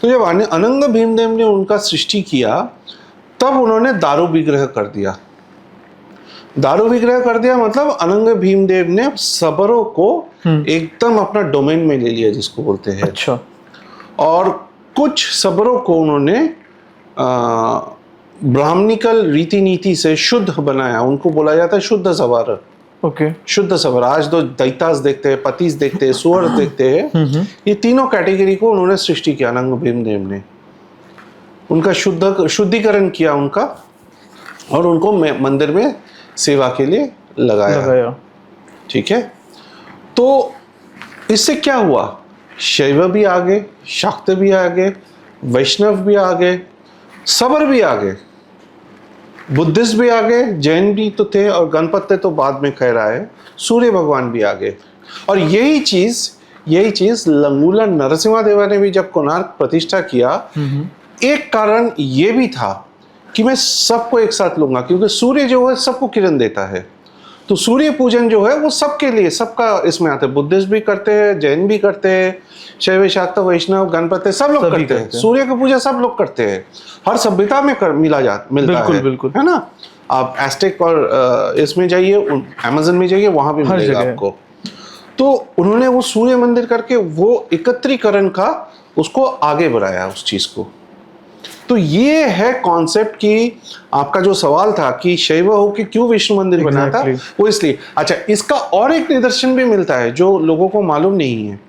तो जब अनंग भीमदेव ने उनका सृष्टि किया, तब उन्होंने दारू विग्रह कर दिया। दारू विग्रह कर दिया मतलब अनंग भीमदेव ने सबरों को एकदम अपना डोमेन में ले लिया, जिसको बोलते हैं। और कुछ सबरों को उन्होंने ब्राह्मणिकल रीति नीति से शुद्ध बनाया, उनको बोला जाता है शुद्ध सबर। शुद्ध सबर। आज तो दैतास देखते हैं, पतिस देखते हैं, सुअर देखते हैं, ये तीनों कैटेगरी को उन्होंने सृष्टि किया अनंग भीमदेव ने। उनका शुद्धिकरण किया उनका, और उनको मंदिर में सेवा के लिए लगाया। ठीक है, तो इससे क्या हुआ, शैव भी आ गए, शाक्त भी आ गए, वैष्णव भी आ गए, सबर भी आ गए, बुद्धिस्ट भी आ गए, जैन भी तो थे, और गणपति तो बाद में कह रहा है, सूर्य भगवान भी आ गए। और यही चीज लंगूला नरसिम्हा देवा ने भी जब कोणार्क प्रतिष्ठा किया, एक कारण ये भी था कि मैं सबको एक साथ लूंगा, क्योंकि सूर्य जो है सबको किरण देता है। तो सूर्य पूजन जो है वो सबके लिए, सबका इसमें आता है। बुद्धिस्ट भी करते हैं, जैन भी करते हैं, शैव शाक्त वैष्णव गणपति सब लोग करते हैं। सूर्य की पूजा सब लोग करते हैं, हर सभ्यता में मिलता है। बिल्कुल है ना। आप एस्टेक और इसमें जाइए, अमेज़न में जाइए, वहां भी मिलेगा आपको। तो उन्होंने वो सूर्य मंदिर करके वो एकत्रीकरण का उसको आगे बढ़ाया उस चीज को। तो ये है कॉन्सेप्ट कि आपका जो सवाल था कि शैव हो कि क्यों विष्णु मंदिर बना था, वो इसलिए। अच्छा, इसका और एक निदर्शन भी मिलता है जो लोगों को मालूम नहीं है,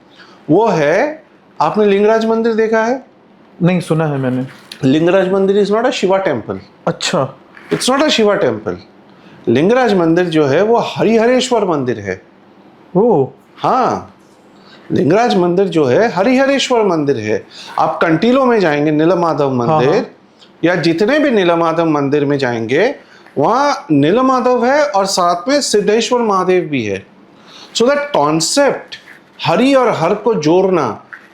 वो है, आपने लिंगराज मंदिर देखा है? नहीं, सुना है मैंने। लिंगराज मंदिर is not a Shiva temple. अच्छा, it's not a Shiva temple. Lingaraj मंदिर जो है वो हरिहरेश्वर मंदिर है। ओ हाँ, लिंगराज मंदिर जो है हरिहरेश्वर मंदिर है। आप कंटीलो में जाएंगे, नीलमाधव मंदिर, या जितने भी नीलमाधव मंदिर में जाएंगे, वहाँ नीलमाधव है और साथ में सिद्धेश्वर महादेव भी है। सो दैट कॉन्सेप्ट हरि और हर को जोड़ना,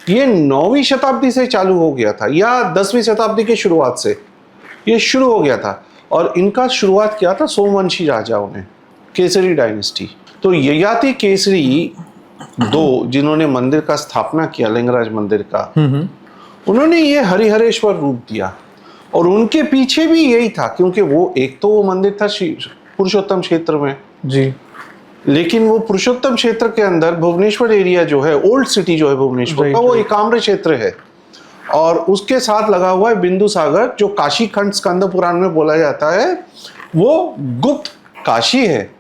ये 9वीं शताब्दी से चालू हो गया था, या 10वीं शताब्दी की शुरुआत से ये शुरू हो गया था। और इनका शुरुआत किया था सोमवंशी राजाओं ने, केसरी डायनेस्टी। तो ययाति केसरी दो जिन्होंने मंदिर का स्थापना किया, लिंगराज मंदिर का, उन्होंने ये हरिहरेश्वर रूप दिया। और उनके पीछे भी यही था, क्योंकि वो एक तो वो मंदिर था पुरुषोत्तम क्षेत्र में जी, लेकिन वो पुरुषोत्तम क्षेत्र के अंदर भुवनेश्वर एरिया जो है, ओल्ड सिटी जो है भुवनेश्वर का, वो एकाम्र क्षेत्र है। और उसके साथ लगा हुआ है बिंदु सागर, जो काशी खंड स्कंद पुराण में बोला जाता है वो गुप्त काशी है।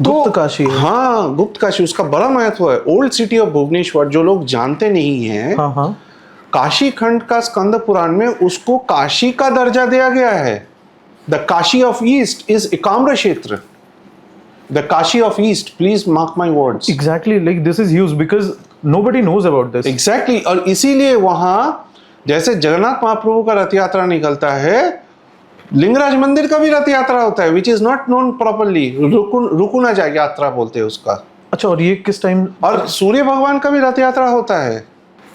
गुप्त काशी है। हाँ, गुप्त काशी, उसका बड़ा महत्व है। ओल्ड सिटी ऑफ भुवनेश्वर जो लोग जानते नहीं हैं, हाँ हाँ, काशी खंड का स्कंद पुराण में उसको काशी का दर्जा दिया गया है। The Kashi of east is Ekamra Kshetra. The Kashi of east, please mark my words. Exactly, like this is huge because nobody knows about this. Exactly, और इसीलिए वहां जैसे जगन्नाथ महाप्रभु का रथ यात्रा निकलता है, लिंगराज मंदिर का भी रथ यात्रा होता है, which is not known properly. रुकुना जाए यात्रा बोलते हैं उसका। अच्छा, और ये किस टाइम? और सूर्य भगवान का भी रथ यात्रा होता है,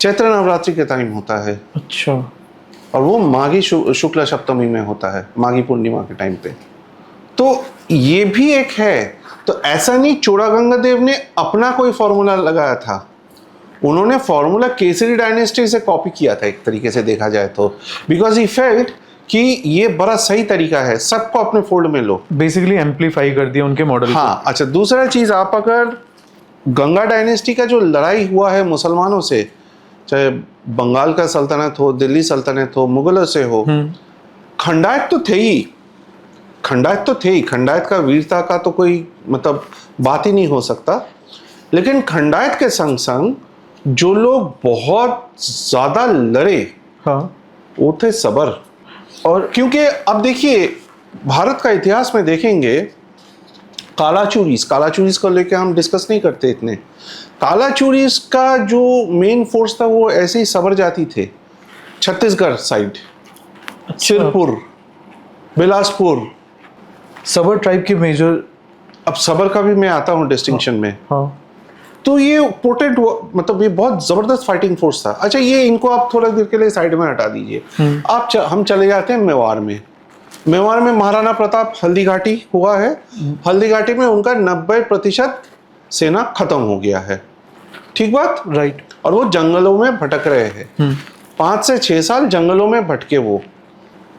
चैत्र नवरात्रि के टाइम होता है। अच्छा, और वो माघी शुक्ल सप्तमी में होता है, माघी पूर्णिमा के टाइम पे। तो ये भी एक है। तो ऐसा नहीं चोड़ागंगा देव ने अपना कोई फॉर्मूला लगाया था, उन्होंने फॉर्मूला केसरी डायनेस्टी से कॉपी किया था एक तरीके से देखा जाए तो, बिकॉज ही फेल्ट कि ये बड़ा सही तरीका है, सबको अपने फोल्ड में लो। बेसिकली एम्पलीफाई कर दिया उनके मॉडल। हाँ, अच्छा, दूसरा चीज, आप अगर गंगा डायनेस्टी का जो लड़ाई हुआ है मुसलमानों से, चाहे बंगाल का सल्तनत हो, दिल्ली सल्तनत हो, मुगलों से हो, खंडायत तो थे ही, खंडायत का वीरता का तो कोई मतलब बात ही नहीं हो सकता। लेकिन खंडायत के संग संग जो लोग बहुत ज्यादा लड़े, हाँ, वो थे सबर। और क्योंकि अब देखिए, भारत का इतिहास में देखेंगे, कालाचूरीस को लेके हम डिस्कस नहीं करते इतने। कालाचूरीस का जो मेन फोर्स था वो ऐसे ही सबर जाति थे, छत्तीसगढ़ साइड, सिरपुर, बिलासपुर। सबर ट्राइब की मेजर। अब सबर का भी मैं आता हूँ डिस्टिंक्शन में। हाँ, तो ये पोटेंट, मतलब ये बहुत जबरदस्त फाइटिंग फोर्स था। अच्छा, ये इनको आप थोड़ा देर के लिए साइड में हटा दीजिए। हम चले जाते हैं मेवाड़ में। महाराणा प्रताप हल्दी घाटी हुआ है। हल्दी घाटी में उनका 90% सेना खत्म हो गया है, ठीक बात, राइट। और वो जंगलों में भटक रहे हैं। 5 से 6 साल जंगलों में भटके वो।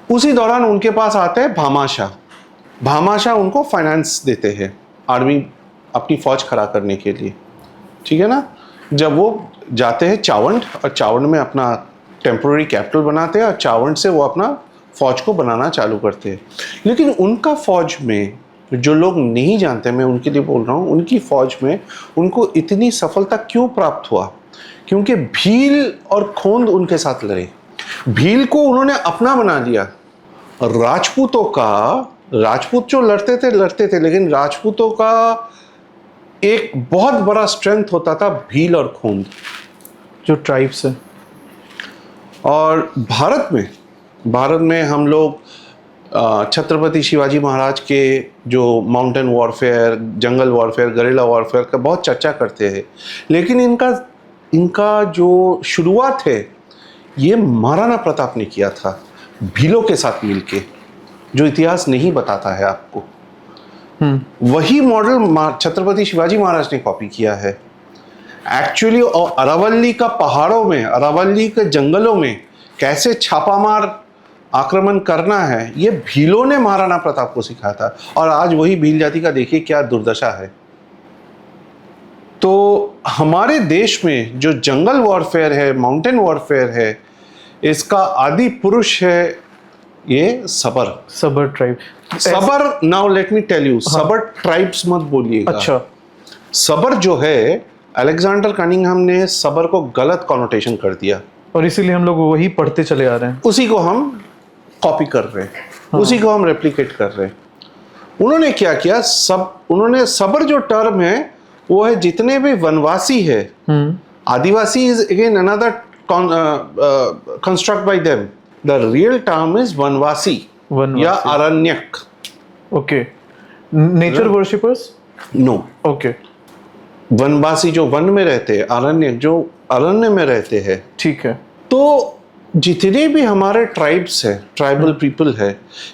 उसी दौरान उनके पास आते हैं भामाशाह उनको फाइनेंस देते हैं, आर्मी अपनी फौज खड़ा करने के लिए, ठीक है ना। जब वो जाते हैं चावंड, और चावंड में अपना टेम्पोररी कैपिटल बनाते हैं, और चावंड से वो अपना फौज को बनाना चालू करते हैं। लेकिन उनका फौज में, जो लोग नहीं जानते, मैं उनके लिए बोल रहा हूँ, उनकी फौज में उनको इतनी सफलता क्यों प्राप्त हुआ? क्योंकि भील और खोंद उनके साथ लड़े। भील को उन्होंने अपना बना लिया। राजपूत जो लड़ते थे, लेकिन राजपूतों का एक बहुत बड़ा स्ट्रेंथ होता था भील और खोंद, जो ट्राइब्स है। और भारत में हम लोग छत्रपति शिवाजी महाराज के जो mountain warfare, jungle warfare, guerrilla warfare का बहुत चर्चा करते हैं। लेकिन इनका जो शुरुआत है, ये महाराणा प्रताप ने किया था भीलों के साथ मिलके, जो इतिहास नहीं बताता है आपको। वही मॉडल छत्रपति शिवाजी महाराज ने कॉपी किया है एक्चुअली। और अरावली का पहाड़ों में, अरावली के जंगलों में कैसे छापामार आक्रमण करना है, ये भीलों ने महाराणा प्रताप को सिखाया था। और आज वही भील जाति का देखिए क्या दुर्दशा है। तो हमारे देश में जो जंगल वॉरफेयर है, माउंटेन वॉरफेयर है, इसका आदि पुरुष है ये Sabar tribe. Now let me tell you, Sabar tribes मत बोलिएगा। अच्छा, सबर जो है, अलेक्जेंडर कनिंघम ने सबर को गलत कॉनोटेशन कर दिया, और इसीलिए हम लोग वही पढ़ते चले आ रहे हैं। उसी को हम कॉपी कर रहे हैं, उसी को हम रेप्लिकेट कर रहे हैं। उन्होंने क्या किया, उन्होंने सबर जो टर्म है वो है जितने भी वनवासी है, Adivasi is again another construct by them, the real term is vanvasi या अरण्यक। Okay, nature worshippers? No, okay, वनवासी जो वन में रहते हैं, अरण्यक जो अरण्य में रहते हैं, ठीक है। तो जितने भी हमारे ट्राइब्स है, ट्राइबल पीपल है,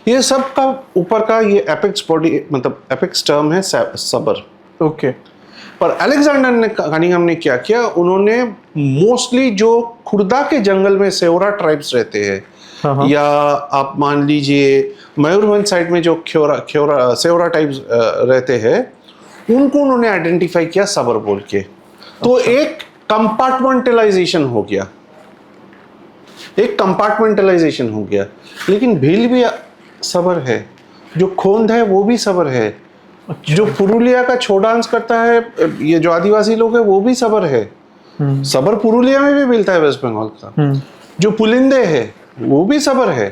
ये सब का ऊपर का ये एपेक्स बॉडी, मतलब एपेक्स टर्म है सबर। ओके। पर अलेक्जेंडर कनिंघम ने क्या किया, उन्होंने मोस्टली जो खुर्दा के जंगल में सेवरा ट्राइब्स रहते हैं, हाँ। या आप मान लीजिए मयूरभंज साइड में जो सेवरा टाइप्स रहते हैं, उनको उन्होंने आइडेंटिफाई किया सबर बोल के। तो एक कंपार्टमेंटलाइजेशन हो गया, लेकिन भील भी सबर है, जो खोंद है वो भी सबर है, जो पुरुलिया का छो डांस करता है, ये जो आदिवासी लोग हैं वो भी सबर है। सबर पुरुलिया में भी मिलता है वेस्ट बंगाल का। जो पुलिंदे है वो भी सबर है।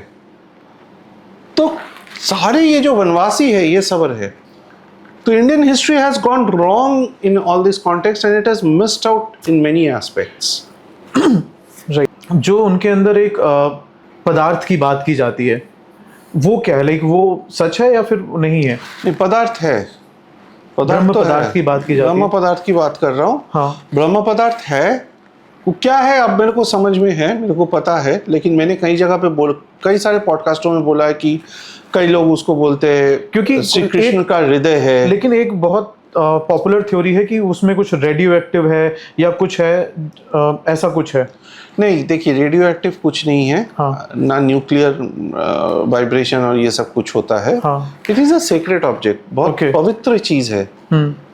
तो सारे ये जो वनवासी है ये सबर है। तो Indian history has gone wrong in all this context and it has missed out in many aspects. Right. जो उनके अंदर एक पदार्थ की बात की जाती है, वो क्या है, लाइक वो सच है या फिर नहीं है? नहीं, पदार्थ है। ब्रह्म तो पदार्थ है। की बात की जाती है। ब्रह्म पदार्थ की बात कर रहा हूँ। हाँ। ब्रह्म पदार्थ है, वो क्या है अब मेरे को समझ में है, मेरे को पता है, लेकिन मैंने कई जगह पे कई सारे पॉडकास्टों में बोला है कि कई लोग उसको बोलते हैं क्योंकि श्री कृष्ण का हृदय है। लेकिन एक बहुत पॉपुलर थ्योरी है कि उसमें कुछ रेडियो एक्टिव है या कुछ है, ऐसा कुछ है। नहीं, देखिए रेडियो एक्टिव कुछ नहीं है। हाँ। ना न्यूक्लियर वाइब्रेशन और ये सब कुछ होता है। हाँ। It is a secret object, बहुत Okay. पवित्र चीज है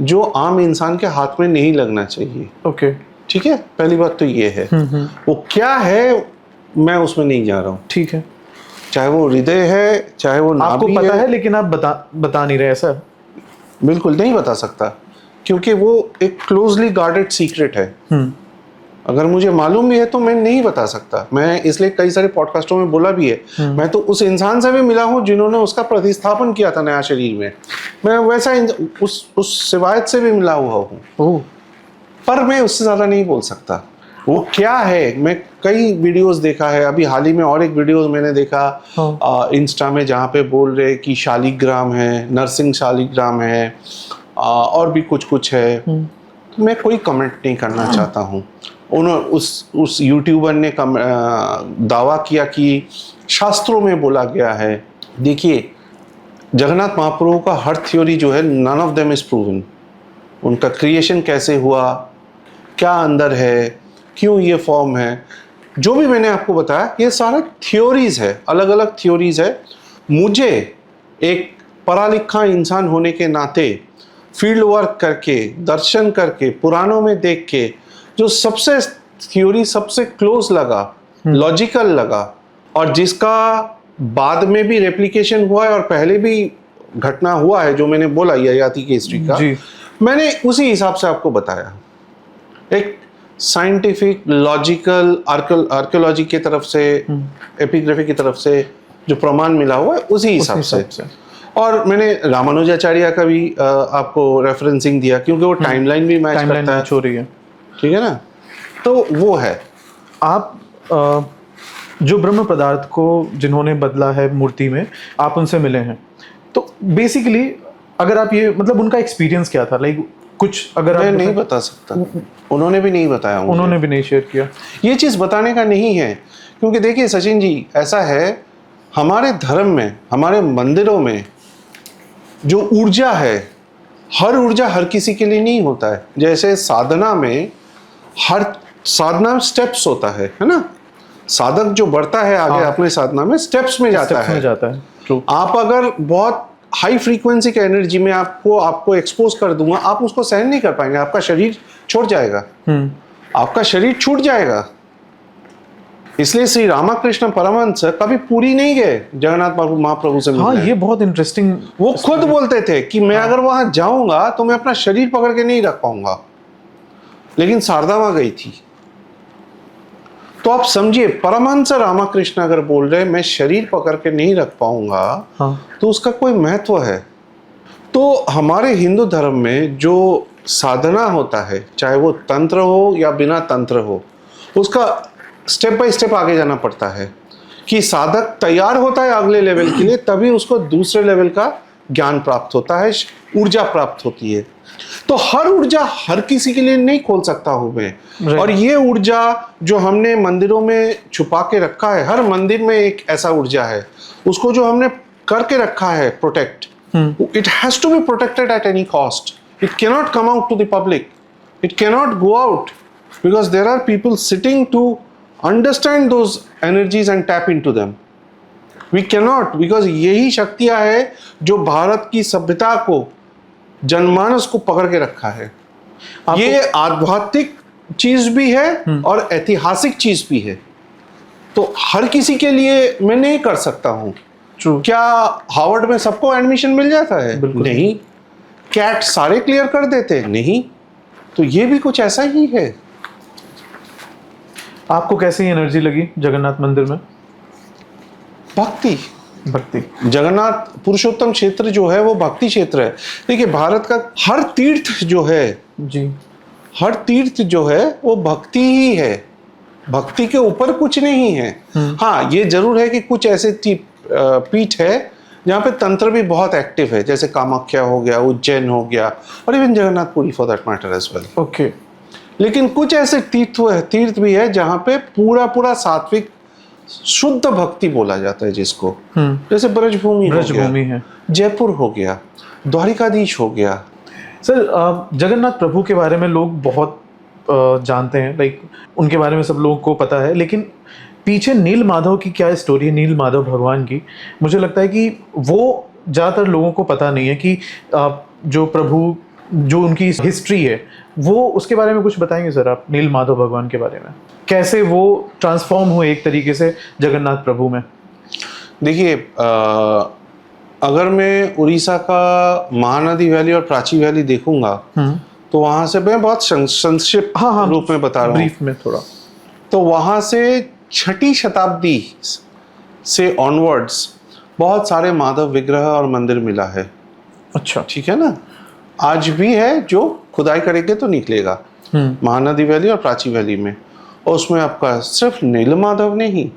जो आम इंसान के हाथ में नहीं लगना चाहिए। ओके। ठीक है, पहली बात तो ये है। वो क्या है मैं उसमें नहीं जा रहा हूँ, ठीक है। चाहे वो हृदय है चाहे वो आपको नाभि पता है लेकिन आप बता नहीं रहे ऐसा? बिल्कुल नहीं बता सकता, क्योंकि वो एक क्लोजली गार्डेड सीक्रेट है। अगर मुझे मालूम भी है तो मैं नहीं बता सकता। मैं इसलिए कई सारे पॉडकास्टों में बोला भी है, मैं तो उस इंसान से भी मिला हूँ जिन्होंने उसका प्रतिस्थापन किया था नया शरीर में। मैं वैसा उस सिवायत से भी मिला हुआ हूँ। ओह। पर मैं उससे ज़्यादा नहीं बोल सकता। वो क्या है, मैं कई वीडियोस देखा है। अभी हाल ही में और एक वीडियो मैंने देखा इंस्टा में, जहाँ पे बोल रहे कि शालिग्राम है, नरसिंह शालिग्राम है, और भी कुछ है। तो मैं कोई कमेंट नहीं करना चाहता हूँ। उस यूट्यूबर ने दावा किया कि शास्त्रों में बोला गया है। देखिए, जगन्नाथ महाप्रभु का हर थ्योरी जो है, none of them is proven. उनका क्रिएशन कैसे हुआ, क्या अंदर है, क्यों ये फॉर्म है, जो भी मैंने आपको बताया ये सारा थ्योरीज है, अलग अलग थ्योरीज है। मुझे एक पढ़ा लिखा इंसान होने के नाते फील्ड वर्क करके, दर्शन करके, पुराणों में देख के जो सबसे थ्योरी सबसे क्लोज लगा, लॉजिकल लगा, और जिसका बाद में भी रेप्लिकेशन हुआ है और पहले भी घटना हुआ है, जो मैंने बोला ययाति की हिस्ट्री का, मैंने उसी हिसाब से आपको बताया। एक साइंटिफिक, लॉजिकल, आर्कियोलॉजी की तरफ से, एपिग्राफी की तरफ से जो प्रमाण मिला हुआ है उसी हिसाब से। और मैंने रामानुजाचार्य का भी आपको रेफरेंसिंग दिया, क्योंकि वो टाइमलाइन भी मैच करता है। हो रही है, ठीक है ना। तो वो है। आप जो ब्रह्म पदार्थ को जिन्होंने बदला है मूर्ति में, आप उनसे मिले हैं, तो बेसिकली अगर आप ये, मतलब उनका एक्सपीरियंस क्या था, लाइक कुछ अगर मैं आप नहीं बता सकता, उन्होंने भी नहीं बताया मुझे। उन्होंने भी नहीं शेयर किया। ये चीज़ बताने का नहीं है, क्योंकि देखिए सचिन जी, ऐसा है हमारे धर्म में, हमारे मंदिरों में जो ऊर्जा है, हर ऊर्जा हर किसी के लिए नहीं होता है। जैसे साधना में, हर साधना में स्टेप्स होता है ना। साधक जो बढ़ता है आगे अपने साधना में, स्टेप्स में जाता है। True. आप अगर बहुत हाई फ्रीक्वेंसी के एनर्जी में आपको एक्सपोज कर दूंगा, आप उसको सहन नहीं कर पाएंगे, आपका शरीर छोड़ जाएगा, आपका शरीर छूट जाएगा। इसलिए श्री रामकृष्ण परमहंस कभी पूरी नहीं गए जगन्नाथ महाप्रभु से मिलने। हाँ, ये बहुत इंटरेस्टिंग। वो खुद बोलते थे कि मैं अगर वहां जाऊंगा तो मैं अपना शरीर पकड़ के नहीं रख पाऊंगा, लेकिन शारदा वहां गई थी। तो आप समझिए, परमहंस रामकृष्ण अगर बोल रहे मैं शरीर पकड़ के नहीं रख पाऊंगा, तो उसका कोई महत्व है। तो हमारे हिंदू धर्म में जो साधना होता है, चाहे वो तंत्र हो या बिना तंत्र हो, उसका स्टेप बाय स्टेप आगे जाना पड़ता है। कि साधक तैयार होता है अगले लेवल के लिए, तभी उसको दूसरे लेवल का ज्ञान प्राप्त होता है, ऊर्जा प्राप्त होती है। तो हर ऊर्जा हर किसी के लिए नहीं खोल सकता हूं मैं। और ये ऊर्जा जो हमने मंदिरों में छुपा के रखा है, हर मंदिर में एक ऐसा ऊर्जा है, उसको जो हमने करके रखा है protect, it has to be protected at any cost. It cannot come out to the public. It cannot go out because there are people sitting to understand those energies and tap into them. We cannot, because यही शक्तियां है जो भारत की सभ्यता को, जनमानस को पकड़ के रखा है। ये आध्यात्मिक चीज भी है और ऐतिहासिक चीज भी है। तो हर किसी के लिए मैं नहीं कर सकता हूँ। क्या हार्वर्ड में सबको एडमिशन मिल जाता है? नहीं। कैट सारे क्लियर कर देते हैं? नहीं। तो ये भी कुछ ऐसा ही है। आपको कैसी एनर्जी लगी जगन्नाथ मंदिर में? भक्ति। जगन्नाथ पुरुषोत्तम क्षेत्र जो है वो भक्ति क्षेत्र है। देखिए, भारत का हर तीर्थ जो है जी, हर तीर्थ जो है वो भक्ति ही है। भक्ति के ऊपर कुछ नहीं है। हाँ, ये जरूर है कि कुछ ऐसे पीठ है जहाँ पे तंत्र भी बहुत एक्टिव है, जैसे कामाख्या हो गया, उज्जैन हो गया, और even Jagannathpuri for that matter as well. Okay. लेकिन कुछ ऐसे तीर्थ भी है जहाँ पे पूरा सात्विक शुद्ध भक्ति बोला जाता है जिसको, जैसे ब्रजभूमि है, जयपुर हो गया, द्वारिकाधीश हो गया। सर, जगन्नाथ प्रभु के बारे में लोग बहुत जानते हैं, लाइक उनके बारे में सब लोगों को पता है, लेकिन पीछे नील माधव की क्या स्टोरी है, नील माधव भगवान की? मुझे लगता है कि वो ज़्यादातर लोगों को पता नहीं है कि जो प्रभु, जो उनकी हिस्ट्री है, वो उसके बारे में कुछ बताएंगे सर आप, नील माधव भगवान के बारे में? कैसे वो ट्रांसफॉर्म हुए एक तरीके से जगन्नाथ प्रभु में? देखिए, अगर मैं उड़ीसा का महानदी वैली और प्राची वैली देखूंगा तो वहां से मैं बहुत संक्षिप्त रूप में बता रहा हूँ, ब्रीफ में थोड़ा। तो वहां से 6ठी शताब्दी से ऑनवर्ड्स बहुत सारे माधव विग्रह और मंदिर मिला है। अच्छा, ठीक है ना? आज भी है, जो खुदाई करेंगे तो निकलेगा महानदी वैली और प्राची वैली में। और उसमें आपका सिर्फ नील माधव नहीं,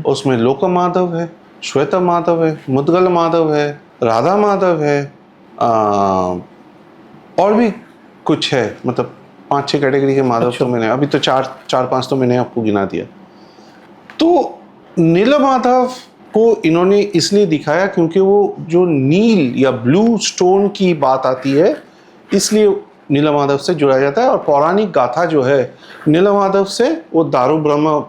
उसमें लोक माधव है, श्वेत माधव है, मुद्गल माधव है, राधा माधव है, और भी कुछ है, मतलब 5-6 कैटेगरी के माधव। तो मैंने अभी तो 4-5 तो मैंने आपको गिना दिया। तो नील माधव को इन्होंने इसलिए दिखाया क्योंकि वो जो नील या ब्लू स्टोन की बात आती है, इसलिए नील माधव से जुड़ा जाता है। और पौराणिक गाथा जो है नील माधव से, वो दारू ब्रह्म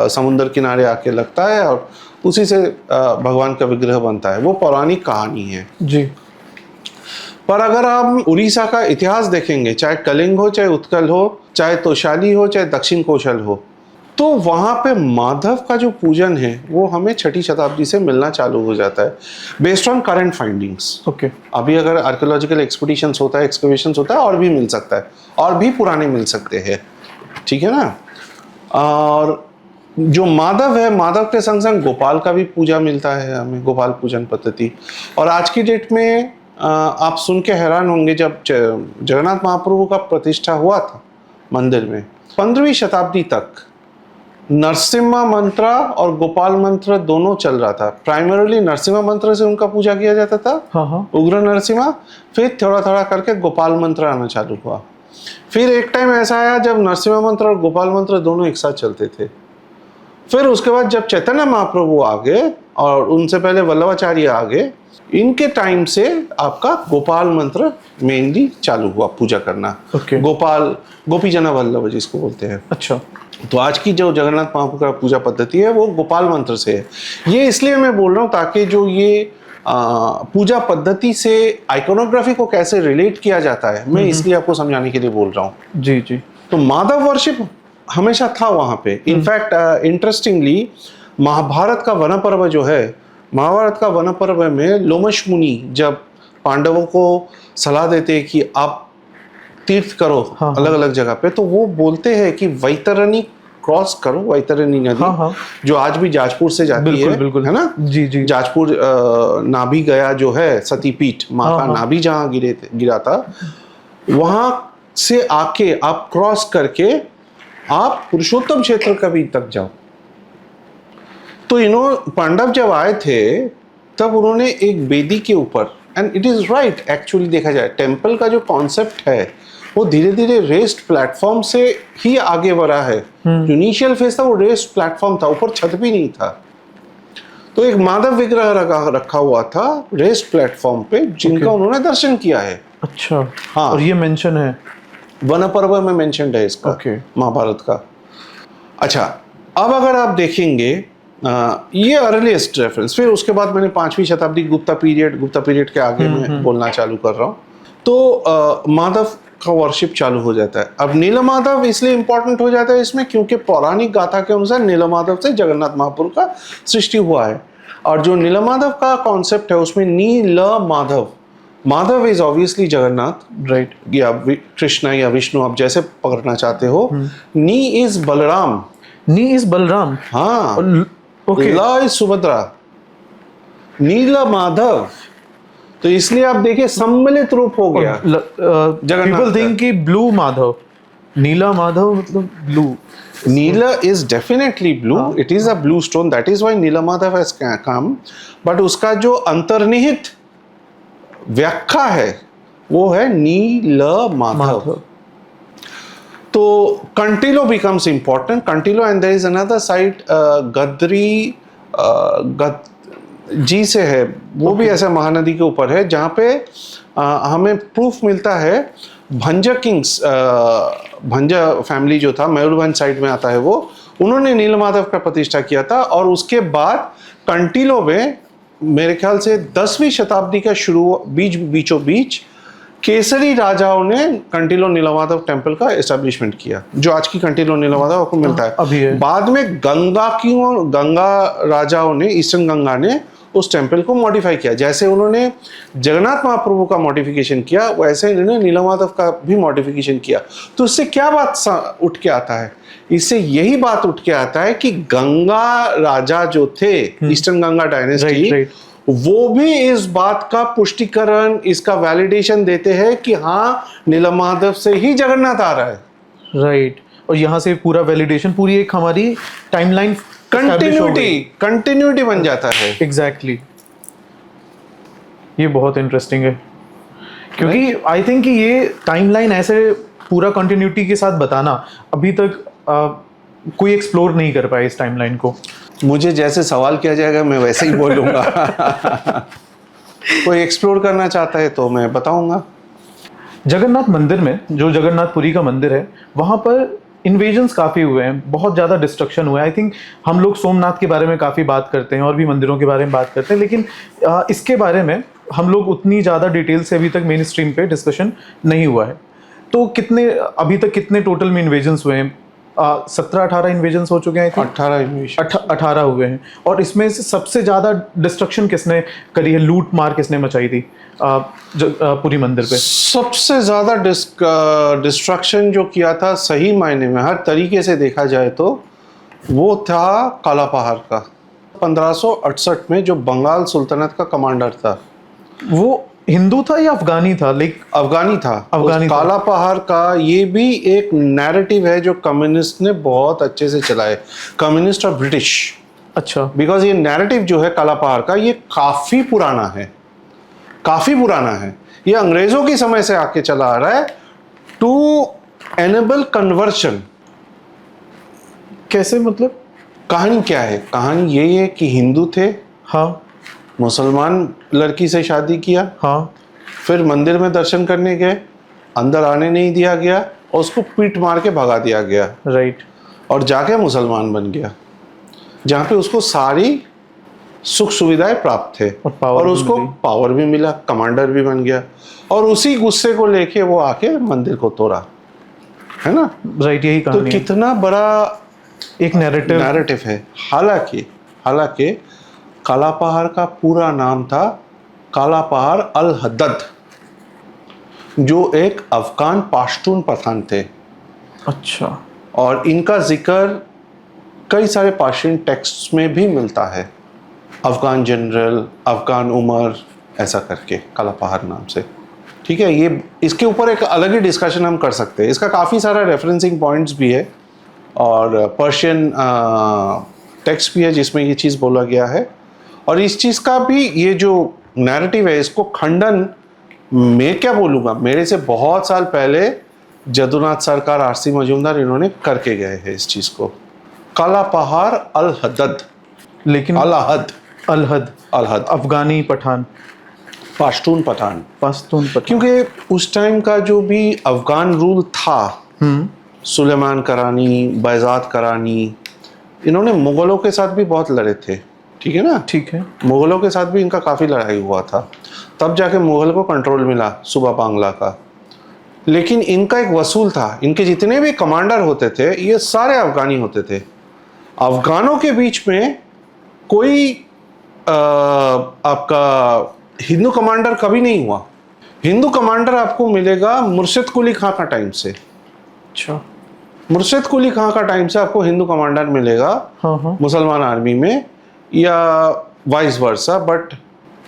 समुद्र किनारे आके लगता है और उसी से भगवान का विग्रह बनता है। वो पौराणिक कहानी है जी। पर अगर हम उड़ीसा का इतिहास देखेंगे, चाहे कलिंग हो, चाहे उत्कल हो, चाहे तोशाली हो, चाहे दक्षिण कौशल हो, तो वहाँ पे माधव का जो पूजन है वो हमें 6ठी शताब्दी से मिलना चालू हो जाता है, based on current findings. Okay. अभी अगर आर्कियोलॉजिकल एक्सपीडिशंस होता है, एक्सकवेशंस होता है, और भी मिल सकता है, और भी पुराने मिल सकते हैं। ठीक है ना? और जो माधव है, माधव के संग संग गोपाल का भी पूजा मिलता है हमें, गोपाल पूजन पद्धति। और आज की डेट में आप सुन के हैरान होंगे, जब जगन्नाथ महाप्रभु का प्रतिष्ठा हुआ था मंदिर में, 15वीं शताब्दी तक नरसिम्हा मंत्र और गोपाल मंत्र दोनों चल रहा था। प्राइमरीली नरसिम्हा मंत्र से उनका पूजा किया जाता था, उग्र नरसिम्हा। फिर थोड़ा थोड़ा करके गोपाल मंत्र आना चालू हुआ। फिर एक टाइम ऐसा आया जब नरसिम्हा मंत्र और गोपाल मंत्र दोनों एक साथ चलते थे। फिर उसके बाद जब चैतन्य महाप्रभु आ गए और उनसे पहले वल्लभाचार्य आ गए, इनके टाइम से आपका गोपाल मंत्र मेनली चालू हुआ पूजा करना। गोपाल, गोपी जना वल्लभ जिसको बोलते हैं। अच्छा। तो आज की जो जगन्नाथ महाप्रभु का पूजा पद्धति है वो गोपाल मंत्र से है। ये इसलिए मैं बोल रहा हूँ ताकि जो ये पूजा पद्धति से आइकोनोग्राफी को कैसे रिलेट किया जाता है, मैं इसलिए आपको समझाने के लिए बोल रहा हूँ। जी जी। तो माधव वर्शिप हमेशा था वहाँ पे। इनफैक्ट इंटरेस्टिंगली महाभारत का वन पर्व जो है, महाभारत का वन पर्व में लोमश मुनि जब पांडवों को सलाह देते हैं कि आप तीर्थ करो अलग अलग जगह पे, तो वो बोलते हैं कि वैतरणी क्रॉस करो, वैतरणी नदी जो आज भी जाजपुर से जाती है, बिल्कुल है ना? जी जी। जाजपुर नाभि गया जो है सतीपीठ, माँ का नाभि जहाँ गिरा था, वहां से आके आप क्रॉस करके आप पुरुषोत्तम क्षेत्र कभी तक जाओ। तो पांडव जब आए थे तब उन्होंने एक वेदी के ऊपर, and it is right actually, देखा जाए टेम्पल का जो कॉन्सेप्ट है वो धीरे धीरे रेस्ड प्लेटफॉर्म से ही आगे बढ़ा है। जो इनिशियल फेज था वो रेस्ड प्लेटफॉर्म था, ऊपर छत भी नहीं था। तो एक माधव विग्रह रखा हुआ था रेस्ड प्लेटफॉर्म पे, जिनका उन्होंने दर्शन किया है। अच्छा। हाँ। और ये मेंशन है। वन पर्व में मेंशन्ड है इसका, Okay. महाभारत का। अच्छा, अब अगर आप देखेंगे ये अर्लीस्ट रेफरेंस, फिर उसके बाद मैंने 5वीं शताब्दी गुप्ता पीरियड के आगे मैं बोलना चालू कर रहा हूँ, तो माधव का वर्शिप चालू हो जाता है। अब नीलमाधव इसलिए इंपॉर्टेंट हो जाता है इसमें क्योंकि पौराणिक गाथा के अनुसार नीलमाधव से जगन्नाथ महाप्रभु का सृष्टि हुआ है। और जो नीलमाधव का कॉन्सेप्ट है उसमें Nil Madhav, Madhav is obviously Jagannath, right. या कृष्ण या विष्णु, आप जैसे पकड़ना चाहते हो। नी इज बलराम, नी इज बलराम। हाँ। ओके। ल इज सुभद्रा, नील माधव, तो इसलिए आप देखिए सम्मिलित रूप हो गया। पीपल थिंक कि ब्लू माधव, नीला माधव मतलब blue. Neela is definitely blue. It is a blue stone. That is why Neela Madhav has come. But उसका जो अंतर्निहित व्याख्या है वो है नीला माधव। तो कंटिलो becomes important. कंटिलो and there is another site गद्री जी से है, वो भी ऐसा महानदी के ऊपर है जहाँ पे हमें प्रूफ मिलता है भंजा किंग्स, भंजा फैमिली जो था मयूरभंज साइड में आता है वो, उन्होंने नीलमाधव का प्रतिष्ठा किया था। और उसके बाद कंटिलो में मेरे ख्याल से 10वीं शताब्दी का बीचों बीच केसरी राजाओं ने कंटिलो नीलमाधव टेम्पल का एस्टेब्लिशमेंट किया, जो आज की कंटिलो नीलमाधव आपको मिलता है। अभी है। बाद में गंगा राजाओं ने, ईस्टर्न गंगा ने उस टेम्पल को मॉडिफाई किया। जैसे उन्होंने जगन्नाथ महाप्रभु का मॉडिफिकेशन किया वैसे इन्होंने नीलमाधव का भी मॉडिफिकेशन किया। तो इससे क्या बात उठ के आता है? इससे यही बात उठ के आता है कि गंगा राजा जो थे, ईस्टर्न गंगा डायनेस्टी, वो भी इस बात का पुष्टिकरण, इसका वैलिडेशन देते हैं कि हाँ नीलमाधव से ही जगन्नाथ आ रहा है। राइट। और यहाँ से पूरा वैलिडेशन, पूरी एक हमारी टाइमलाइन, कंटिन्यूटी बन जाता है। एग्जैक्टली। ये बहुत इंटरेस्टिंग है क्योंकि आई थिंक कि ये टाइमलाइन ऐसे पूरा कंटिन्यूटी के साथ बताना अभी तक कोई एक्सप्लोर नहीं कर पाया इस टाइमलाइन को। मुझे जैसे सवाल किया जाएगा मैं वैसे ही बोलूंगा। कोई एक्सप्लोर करना चाहता है तो मैं बताऊंगा। जगन्नाथ मंदिर में, जो जगन्नाथपुरी का मंदिर है, वहाँ पर इन्वेजन्स काफ़ी हुए हैं, बहुत ज़्यादा डिस्ट्रक्शन हुआ है। आई थिंक हम लोग सोमनाथ के बारे में काफ़ी बात करते हैं और भी मंदिरों के बारे में बात करते हैं, लेकिन इसके बारे में हम लोग उतनी ज़्यादा डिटेल से अभी तक मेन स्ट्रीम पे डिस्कशन नहीं हुआ है। तो अभी तक कितने टोटल में इन्वेजन्स हुए हैं? 17-18 इन्वेजन्स हो चुके हैं। 18 हुए हैं। और इसमें से सबसे ज़्यादा डिस्ट्रक्शन किसने करी है, लूट मार किसने मचाई थी पूरी मंदिर पे? सबसे ज़्यादा डिस्ट्रक्शन जो किया था सही मायने में हर तरीके से देखा जाए तो वो था काला पहाड़ का। 1568 में जो बंगाल सुल्तनत का कमांडर था, वो हिंदू था या अफगानी था? अफगानी था। काला पहाड़ का ये भी एक नैरेटिव है जो कम्युनिस्ट ने बहुत अच्छे से चलाए, कम्युनिस्ट और ब्रिटिश। अच्छा। बिकॉज ये नैरेटिव जो है काला पहाड़ का, ये काफी पुराना है। ये अंग्रेजों के समय से आके चला आ रहा है टू एनेबल कन्वर्शन। कैसे मतलब? कहानी क्या है? कहानी यही है कि हिंदू थे, हाँ, मुसलमान लड़की से शादी किया, हाँ, फिर मंदिर में दर्शन करने गए, अंदर आने नहीं दिया गया और उसको पीट मार के भगा दिया गया। राइट। और जाके मुसलमान बन गया, जहाँ पे उसको सारी सुख सुविधाएं प्राप्त थे और उसको पावर भी मिला, कमांडर भी बन गया। और उसी गुस्से को लेके वो आके मंदिर को तोड़ा, है ना? राइट, यही कहानी। तो कितना बड़ा एक नैरेटिव है। हालांकि काला पहाड़ का पूरा नाम था काला पहाड़ अल हद्दद, जो एक अफगान पाश्तून पठान थे। अच्छा। और इनका जिक्र कई सारे पाश्तून टेक्स्ट में भी मिलता है, अफगान जनरल, अफगान उमर, ऐसा करके काला पहाड़ नाम से। ठीक है, ये इसके ऊपर एक अलग ही डिस्कशन हम कर सकते हैं। इसका काफ़ी सारा रेफरेंसिंग पॉइंट्स भी है और पर्शियन टेक्स्ट भी है जिसमें ये चीज़ बोला गया है। और इस चीज़ का भी ये जो नैरेटिव है, इसको खंडन मैं क्या बोलूँगा, मेरे से बहुत साल पहले जदुनाथ सरकार, आरसी मजूमदार, इन्होंने करके गए हैं इस चीज़ को। काला पहाड़ अल हद्दद, लेकिन अलहद अफगानी पठान। पश्तून पठान। पश्तून पर। क्योंकि उस टाइम का जो भी अफगान रूल था, सुलेमान करानी, बैजाद करानी, इन्होंने मुगलों के साथ भी बहुत लड़े थे, ठीक है ना। ठीक है। मुगलों के साथ भी इनका काफ़ी लड़ाई हुआ था, तब जाके मुगल को कंट्रोल मिला सूबा बांग्ला का। लेकिन इनका एक वसूल था, इनके जितने भी कमांडर होते थे ये सारे अफगानी होते थे। अफगानों के बीच में कोई आपका हिंदू कमांडर कभी नहीं हुआ। हिंदू कमांडर आपको मिलेगा मुर्शिद कुली खां का टाइम से। अच्छा। मुर्शिद कुली खां का टाइम से आपको हिंदू कमांडर मिलेगा मुसलमान आर्मी में, या vice versa. But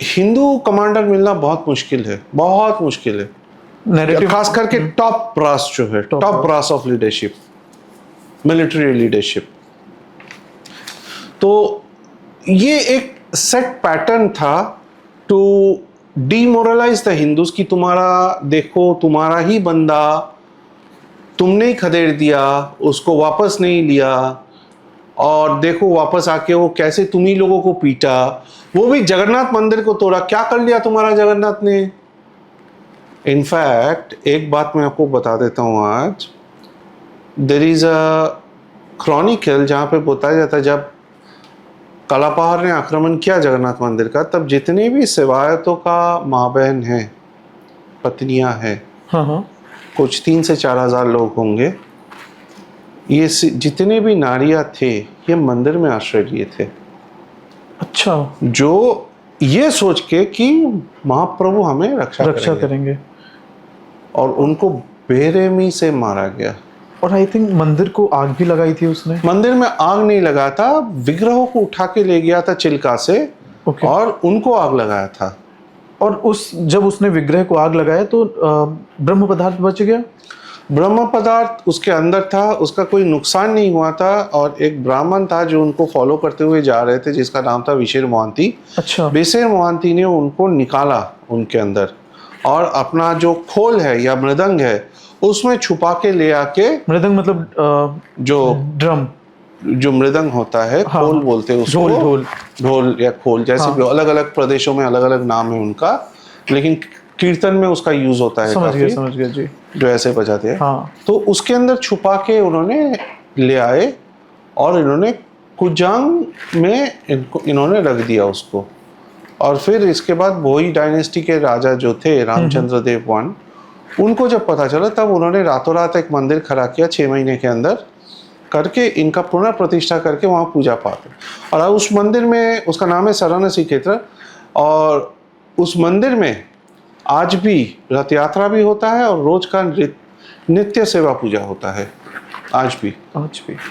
Hindu commander मिलना बहुत मुश्किल है, बहुत मुश्किल है। खास करके टॉप ब्रास जो है, top brass of leadership, military leadership. तो ये एक सेट पैटर्न था टू डीमोरलाइज द हिंदूज कि तुम्हारा देखो, तुम्हारा ही बंदा तुमने ही खदेड़ दिया, उसको वापस नहीं लिया, और देखो वापस आके वो कैसे तुम ही लोगों को पीटा, वो भी जगन्नाथ मंदिर को तोड़ा। क्या कर लिया तुम्हारा जगन्नाथ ने? इनफैक्ट एक बात मैं आपको बता देता हूँ आज, देयर इज अ क्रॉनिकल जहाँ पे बताया जाता है जब कालापहाड़ ने आक्रमण किया जगन्नाथ मंदिर का, तब जितने भी सेवायतों का माँ बहन है, पत्नियां हैं, कुछ 3 से 4 हजार लोग होंगे, ये जितने भी नारियां थे ये मंदिर में आश्रय लिए थे। अच्छा। जो ये सोच के कि महाप्रभु हमें रक्षा करेंगे, और उनको बेरहमी से मारा गया। और आई थिंक मंदिर को आग भी लगाई थी उसने। मंदिर में आग नहीं लगा था, विग्रहों को उठा के ले गया था चिल्का से, और उनको आग लगाया था। और जब उसने विग्रह को आग लगाया तो ब्रह्म पदार्थ बच गया। ब्रह्म पदार्थ उसके अंदर था, उसका कोई नुकसान नहीं हुआ था। और एक ब्राह्मण था जो उनको फॉलो करते हुए जा रहे थे, जिसका नाम था विशेर मोहंती। अच्छा। विशेर मोहंती ने उनको निकाला उनके अंदर, और अपना जो खोल है या मृदंग है उसमें छुपा के ले आके। मृदंग मतलब जो ड्रम, जो मृदंग होता है, हाँ, खोल बोलते हैं उसको। ढोल या खोल, जैसे भी अलग अलग प्रदेशों में अलग अलग नाम है उनका, लेकिन कीर्तन में उसका यूज होता है। समझ गया जी। जो ऐसे बजाते हैं। हाँ। तो उसके अंदर छुपा के उन्होंने ले आए, और इन्होंने कुजांग में इन्होंने रख दिया उसको। और फिर इसके बाद भोई डायनेस्टी के राजा जो थे रामचंद्र देव वन, उनको जब पता चला तब उन्होंने रातों रात एक मंदिर खड़ा किया 6 महीने के अंदर करके, इनका पुनः प्रतिष्ठा करके वहाँ पूजा पाठ। और उस मंदिर में, उसका नाम है सरन श्रीक्षेत्र, और उस मंदिर में आज भी रथ यात्रा भी होता है और रोज का नित्य सेवा पूजा होता है आज भी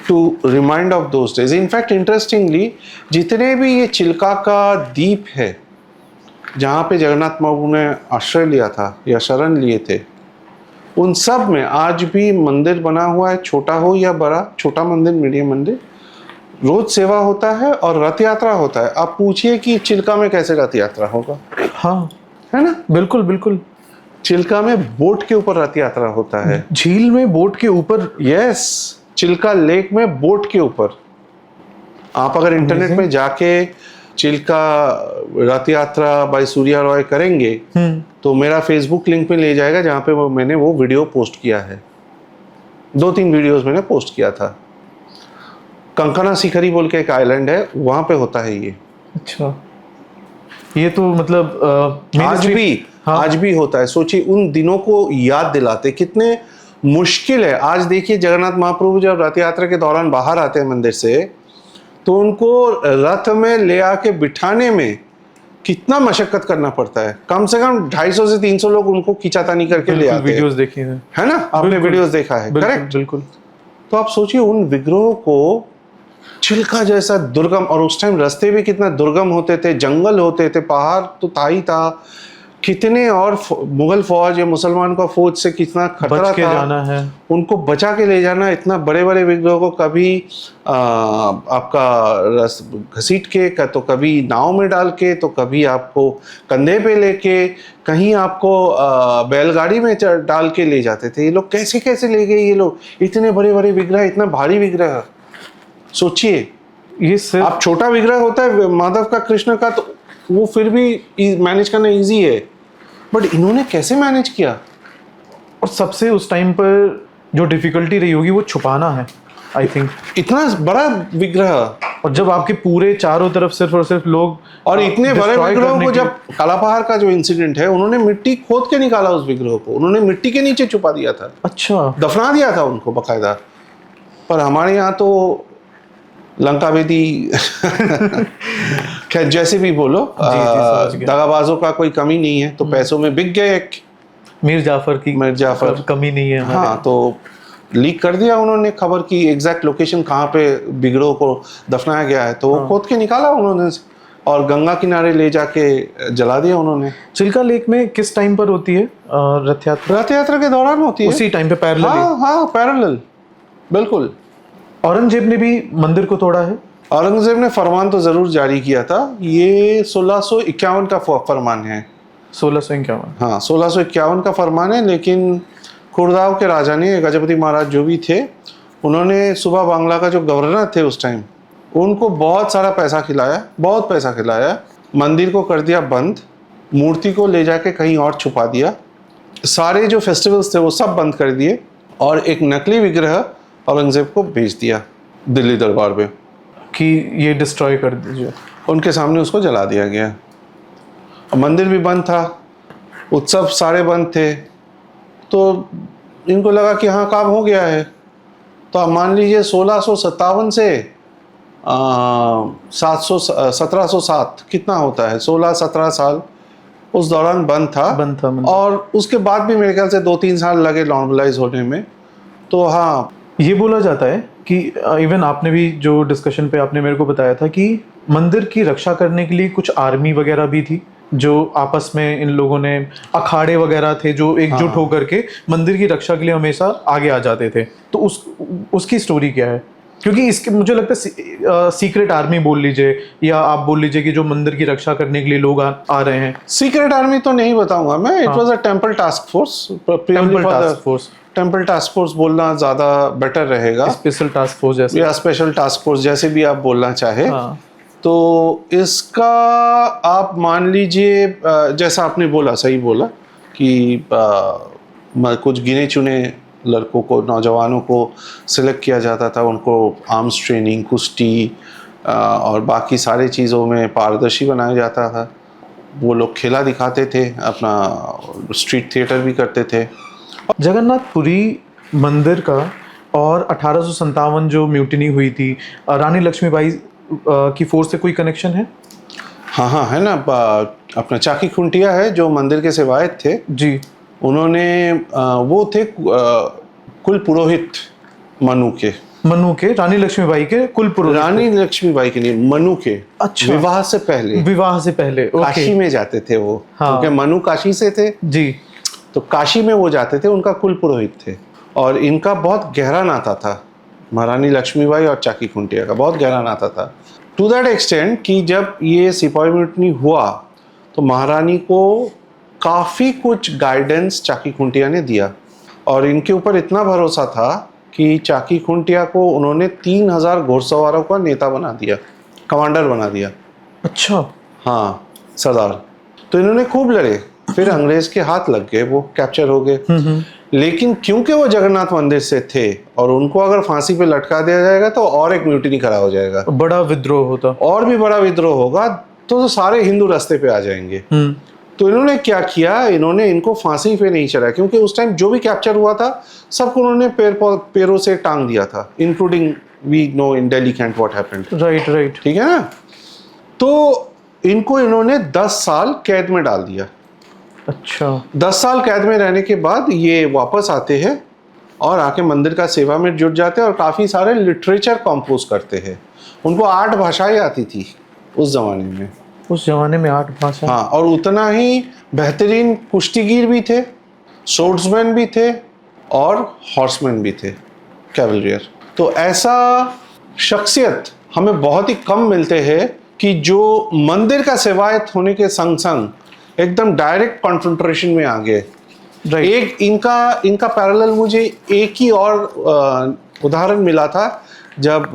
to remind of those days. In fact interestingly जितने भी ये चिल्का का द्वीप है जहाँ पे जगन्नाथ प्रभु ने आश्रय लिया था या शरण लिए थे, उन सब में आज भी मंदिर बना हुआ है, छोटा हो या बड़ा, छोटा मंदिर, मीडियम मंदिर, रोज सेवा होता है और रथ यात्रा होता है। आप पूछिए कि चिल्का में कैसे रथ यात्रा होगा? हाँ, है ना? बिल्कुल बिल्कुल। चिल्का में बोट के ऊपर रथ यात्रा होता है। झील में बोट के ऊपर? यस, चिल्का लेक में बोट के ऊपर। आप अगर इंटरनेट में जाके चिल्का रथ यात्रा बाय सूर्या रॉय करेंगे तो मेरा फेसबुक लिंक में ले जाएगा, जहाँ पे मैंने वो वीडियो पोस्ट किया है। 2-3 वीडियोस मैंने पोस्ट किया था। कंकना शिखरी बोल के एक आइलैंड है, वहां पे होता है ये। अच्छा, ये तो मतलब आज भी होता है। सोचिए उन दिनों को याद दिलाते, कितने मुश्किल है। आज देखिए जगन्नाथ महाप्रभु जब रथ यात्रा के दौरान बाहर आते हैं मंदिर से, तो उनको रथ में ले आके बिठाने में कितना मशक्कत करना पड़ता है। कम से कम 250 से 300 लोग उनको खींचातानी करके ले आते हैं। वीडियोस देखी है ना आपने? वीडियोस देखा है, करेक्ट? बिल्कुल। तो आप सोचिए उन विग्रहों को चिल्का जैसा दुर्गम, और उस टाइम रास्ते भी कितना दुर्गम होते थे, जंगल होते थे, पहाड़ तो था ही था, कितने और मुगल फौज या मुसलमान का फौज से कितना खतरा था, जाना है उनको बचा के ले जाना। इतना बड़े बड़े विग्रहों को कभी आपका घसीट के, तो कभी नाव में डाल के, तो कभी आपको कंधे पे लेके, कहीं आपको बैलगाड़ी में डाल के ले जाते थे। ये लोग कैसे कैसे ले गए ये लोग, इतने बड़े बड़े विग्रह, इतना भारी विग्रह। सोचिए, ये आप छोटा विग्रह होता है माधव का, कृष्ण का, तो वो फिर भी मैनेज करना इजी है, बट इन्होंने कैसे मैनेज किया? और सबसे उस टाइम पर जो डिफिकल्टी रही होगी वो छुपाना है, आई थिंक। इतना बड़ा विग्रह, और जब आपके पूरे चारों तरफ सिर्फ और सिर्फ लोग और इतने बड़े destroy विग्रहों करने को, के- जब कालापहाड़ का जो इंसिडेंट है, उन्होंने मिट्टी खोद के निकाला उस विग्रह को, उन्होंने मिट्टी के नीचे छुपा दिया था, अच्छा, दफना दिया था उनको बकायदा। पर हमारे यहाँ तो लंका वेदी खैर जैसे भी बोलो, समझ गया। दगाबाजों का कोई कमी नहीं है, तो पैसों में बिक गए एक मीर जाफर की मीर जाफर। कमी नहीं है हमारे। हाँ, तो लीक कर दिया उन्होंने खबर की एग्जैक्ट लोकेशन कहाँ पे विग्रहों को दफनाया गया है, तो वो खोद के निकाला उन्होंने और गंगा किनारे ले जाके जला दिया उन्होंने। चिल्का लेक में किस टाइम पर होती है रथ यात्रा? रथ यात्रा के दौरान होती है, उसी टाइम पे पैरेलल। हाँ हाँ, पैरेलल, बिल्कुल। औरंगजेब ने भी मंदिर को तोड़ा है? औरंगजेब ने फरमान तो जरूर जारी किया था, ये 1651 का फरमान है। 1651। हाँ, 1651 का फरमान है, लेकिन खुरदाव के राजा ने, गजपति महाराज जो भी थे, उन्होंने सुबह बांग्ला का जो गवर्नर थे उस टाइम, उनको बहुत सारा पैसा खिलाया, बहुत पैसा खिलाया, मंदिर को कर दिया बंद, मूर्ति को ले जाके कहीं और छुपा दिया, सारे जो फेस्टिवल्स थे वो सब बंद कर दिए, और एक नकली विग्रह औरंगजेब को भेज दिया दिल्ली दरबार में कि ये डिस्ट्रॉय कर दीजिए। उनके सामने उसको जला दिया गया। और मंदिर भी बंद था, उत्सव सारे बंद थे, तो इनको लगा कि हाँ काम हो गया है। तो आप मान लीजिए 1657 से 1707 कितना होता है, 16-17 साल उस दौरान बंद था मंदिर। और उसके बाद भी मेरे ख्याल से 2-3 साल लगे नॉर्मलाइज होने में। तो हाँ, ये बोला जाता है कि इवन आपने भी जो डिस्कशन पे आपने मेरे को बताया था कि मंदिर की रक्षा करने के लिए कुछ आर्मी वगैरह भी थी, जो आपस में इन लोगों ने अखाड़े वगैरह थे जो एकजुट होकर के मंदिर की रक्षा के लिए हमेशा आगे आ जाते थे। तो उसकी स्टोरी क्या है? क्योंकि इसके मुझे लगता है सीक्रेट आर्मी बोल लीजिए या आप बोल लीजिए कि जो मंदिर की रक्षा करने के लिए लोग आ रहे हैं। सीक्रेट आर्मी तो नहीं बताऊंगा मैं, it was a temple task force. Temple task force, temple task force बोलना ज्यादा बेटर रहेगा, स्पेशल टास्क फोर्स जैसे, या स्पेशल टास्क फोर्स, जैसे भी आप बोलना चाहे। हाँ। तो इसका आप मान लीजिए, जैसा आपने बोला, सही बोला कि कुछ गिने चुने लड़कों को, नौजवानों को सिलेक्ट किया जाता था, उनको आर्म्स ट्रेनिंग, कुश्ती और बाकी सारी चीज़ों में पारदर्शी बनाया जाता था। वो लोग खेला दिखाते थे, अपना स्ट्रीट थिएटर भी करते थे। जगन्नाथपुरी मंदिर का और 1857 जो म्यूटिनी हुई थी, रानी लक्ष्मीबाई की फोर्स से कोई कनेक्शन है? हाँ हाँ, है ना, अपना चाकी खुंटिया है जो मंदिर के सेवायत थे जी। उन्होंने वो थे कुल पुरोहित मनु के, रानी लक्ष्मीबाई के कुल पुरोहित। रानी लक्ष्मीबाई के नहीं, मनु के। अच्छा। विवाह से पहले, विवाह से पहले, ओके। काशी में जाते थे वो, हाँ। क्योंकि मनु काशी से थे जी। तो काशी में वो जाते थे, उनका कुल पुरोहित थे। और इनका बहुत गहरा नाता था, महारानी लक्ष्मीबाई और चाकी खुंटिया का बहुत गहरा नाता था, टू दैट एक्सटेंट कि जब ये सिपाही म्यूटनी हुआ तो महारानी को काफ़ी कुछ गाइडेंस चाकी खुंटिया ने दिया, और इनके ऊपर इतना भरोसा था कि चाकी खुंटिया को उन्होंने 3000 घुड़सवारों का नेता बना दिया, कमांडर बना दिया। अच्छा। हाँ, सरदार। तो इन्होंने खूब लड़े, फिर अंग्रेज के हाथ लग गए, वो कैप्चर हो गए। लेकिन क्योंकि वो जगन्नाथ मंदिर से थे और उनको अगर फांसी पे लटका दिया जाएगा तो और एक म्यूटिनी खड़ा हो जाएगा, बड़ा विद्रोह होता, और भी बड़ा विद्रोह होगा, तो सारे हिंदू रास्ते पे आ जाएंगे। तो इन्होंने क्या किया, इन्होंने इनको फांसी पे नहीं चढ़ाया, क्योंकि उस टाइम जो भी कैप्चर हुआ था सबको उन्होंने पैरों से टांग दिया था, including we know in Delhi cantt what happened. Right. ठीक है ना। तो इनको इन्होंने 10 साल कैद में डाल दिया। अच्छा। 10 साल कैद में रहने के बाद ये वापस आते हैं और आके मंदिर का सेवा में जुट जाते हैं और काफ़ी सारे लिटरेचर कंपोज करते हैं। उनको 8 भाषाएं आती थी उस जमाने में। उस जमाने में 8 भाषा? हाँ, और उतना ही बेहतरीन कुश्तीगीर भी थे, सोर्ड्समैन भी थे और हॉर्समैन भी थे, कैवलरियर। तो ऐसा शख्सियत हमें बहुत ही कम मिलते हैं कि जो मंदिर का सेवायत होने के संग संग एकदम डायरेक्ट कॉन्फ्रंटेशन में आ गए। एक इनका पैरेलल मुझे एक ही और उदाहरण मिला था, जब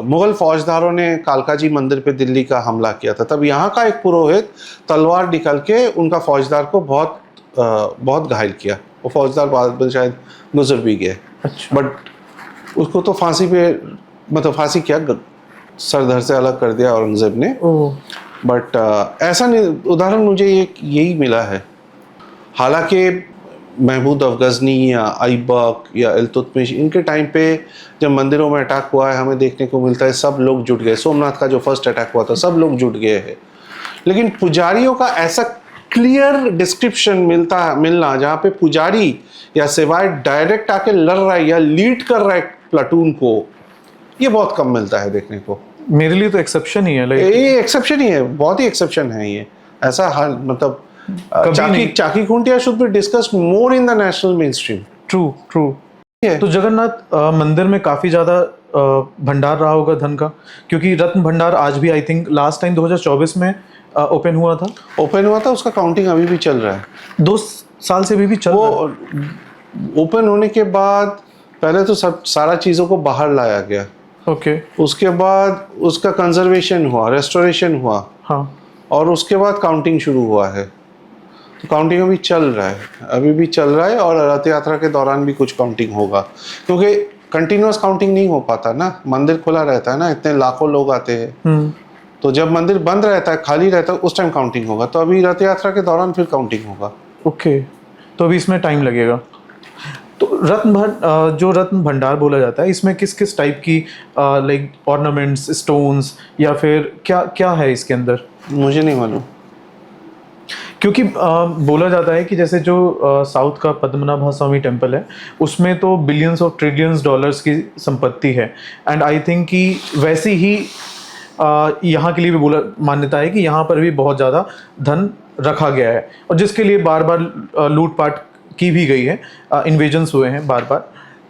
मुगल फौजदारों ने कालका जी मंदिर पे दिल्ली का हमला किया था, तब यहाँ का एक पुरोहित तलवार निकल के उनका फौजदार को बहुत घायल किया। वो फौजदार बाद में शायद गुजर भी गए। अच्छा। बट उसको तो फांसी पे, मतलब फांसी क्या, सर धड़ से अलग कर दिया औरंगजेब ने। ओह। बट ऐसा नहीं, उदाहरण मुझे यही मिला है। हालांकि महमूद ऑफ गजनी या ऐबक या इल्तुतमिश, इनके टाइम पे जब मंदिरों में अटैक हुआ है, हमें देखने को मिलता है सब लोग जुट गए। सोमनाथ का जो फर्स्ट अटैक हुआ था, सब लोग जुट गए हैं। लेकिन पुजारियों का ऐसा क्लियर डिस्क्रिप्शन मिलना जहाँ पे पुजारी या सिवाय डायरेक्ट आके लड़ रहा है या लीड कर रहा है प्लाटून को, ये बहुत कम मिलता है देखने को। मेरे लिए तो एक्सेप्शन ही है। ये एक्सेप्शन ही है, बहुत ही एक्सेप्शन है ये। ऐसा हाल, मतलब Chaki Khuntia should be discussed more in the national mainstream. True. तो जगन्नाथ मंदिर में काफी ज्यादा भंडार रहा होगा धन का, क्योंकि रत्न भंडार आज भी, आई थिंक लास्ट टाइम 2024 में ओपन हुआ था। उसका काउंटिंग अभी भी चल रहा है। 2 साल से भी चल रहा है। ओपन होने के बाद पहले तो सारा चीज़ों को बाहर लाया गया। ओके। उसके बाद उसका कंजर्वेशन हुआ, रेस्टोरेशन हुआ। हाँ। और उसके बाद काउंटिंग शुरू हुआ है। तो काउंटिंग अभी चल रहा है और रथ यात्रा के दौरान भी कुछ काउंटिंग होगा, क्योंकि कंटिन्यूअस काउंटिंग नहीं हो पाता ना, मंदिर खुला रहता है ना, इतने लाखों लोग आते हैं। तो जब मंदिर बंद रहता है, खाली रहता है, उस टाइम काउंटिंग होगा। तो अभी रथ यात्रा के दौरान फिर काउंटिंग होगा। ओके। तो अभी इसमें टाइम लगेगा। तो जो रत्न भंडार बोला जाता है, इसमें किस किस टाइप की लाइक ऑर्नामेंट्स, स्टोन्स या फिर क्या क्या है इसके अंदर? मुझे नहीं मालूम, क्योंकि बोला जाता है कि जैसे जो साउथ का पद्मनाभ स्वामी टेम्पल है, उसमें तो बिलियंस ऑफ ट्रिलियंस डॉलर्स की संपत्ति है। एंड आई थिंक कि वैसी ही यहाँ के लिए भी बोला मान्यता है कि यहाँ पर भी बहुत ज़्यादा धन रखा गया है, और जिसके लिए बार बार लूटपाट की भी गई है, इन्वेजन्स हुए हैं बार बार।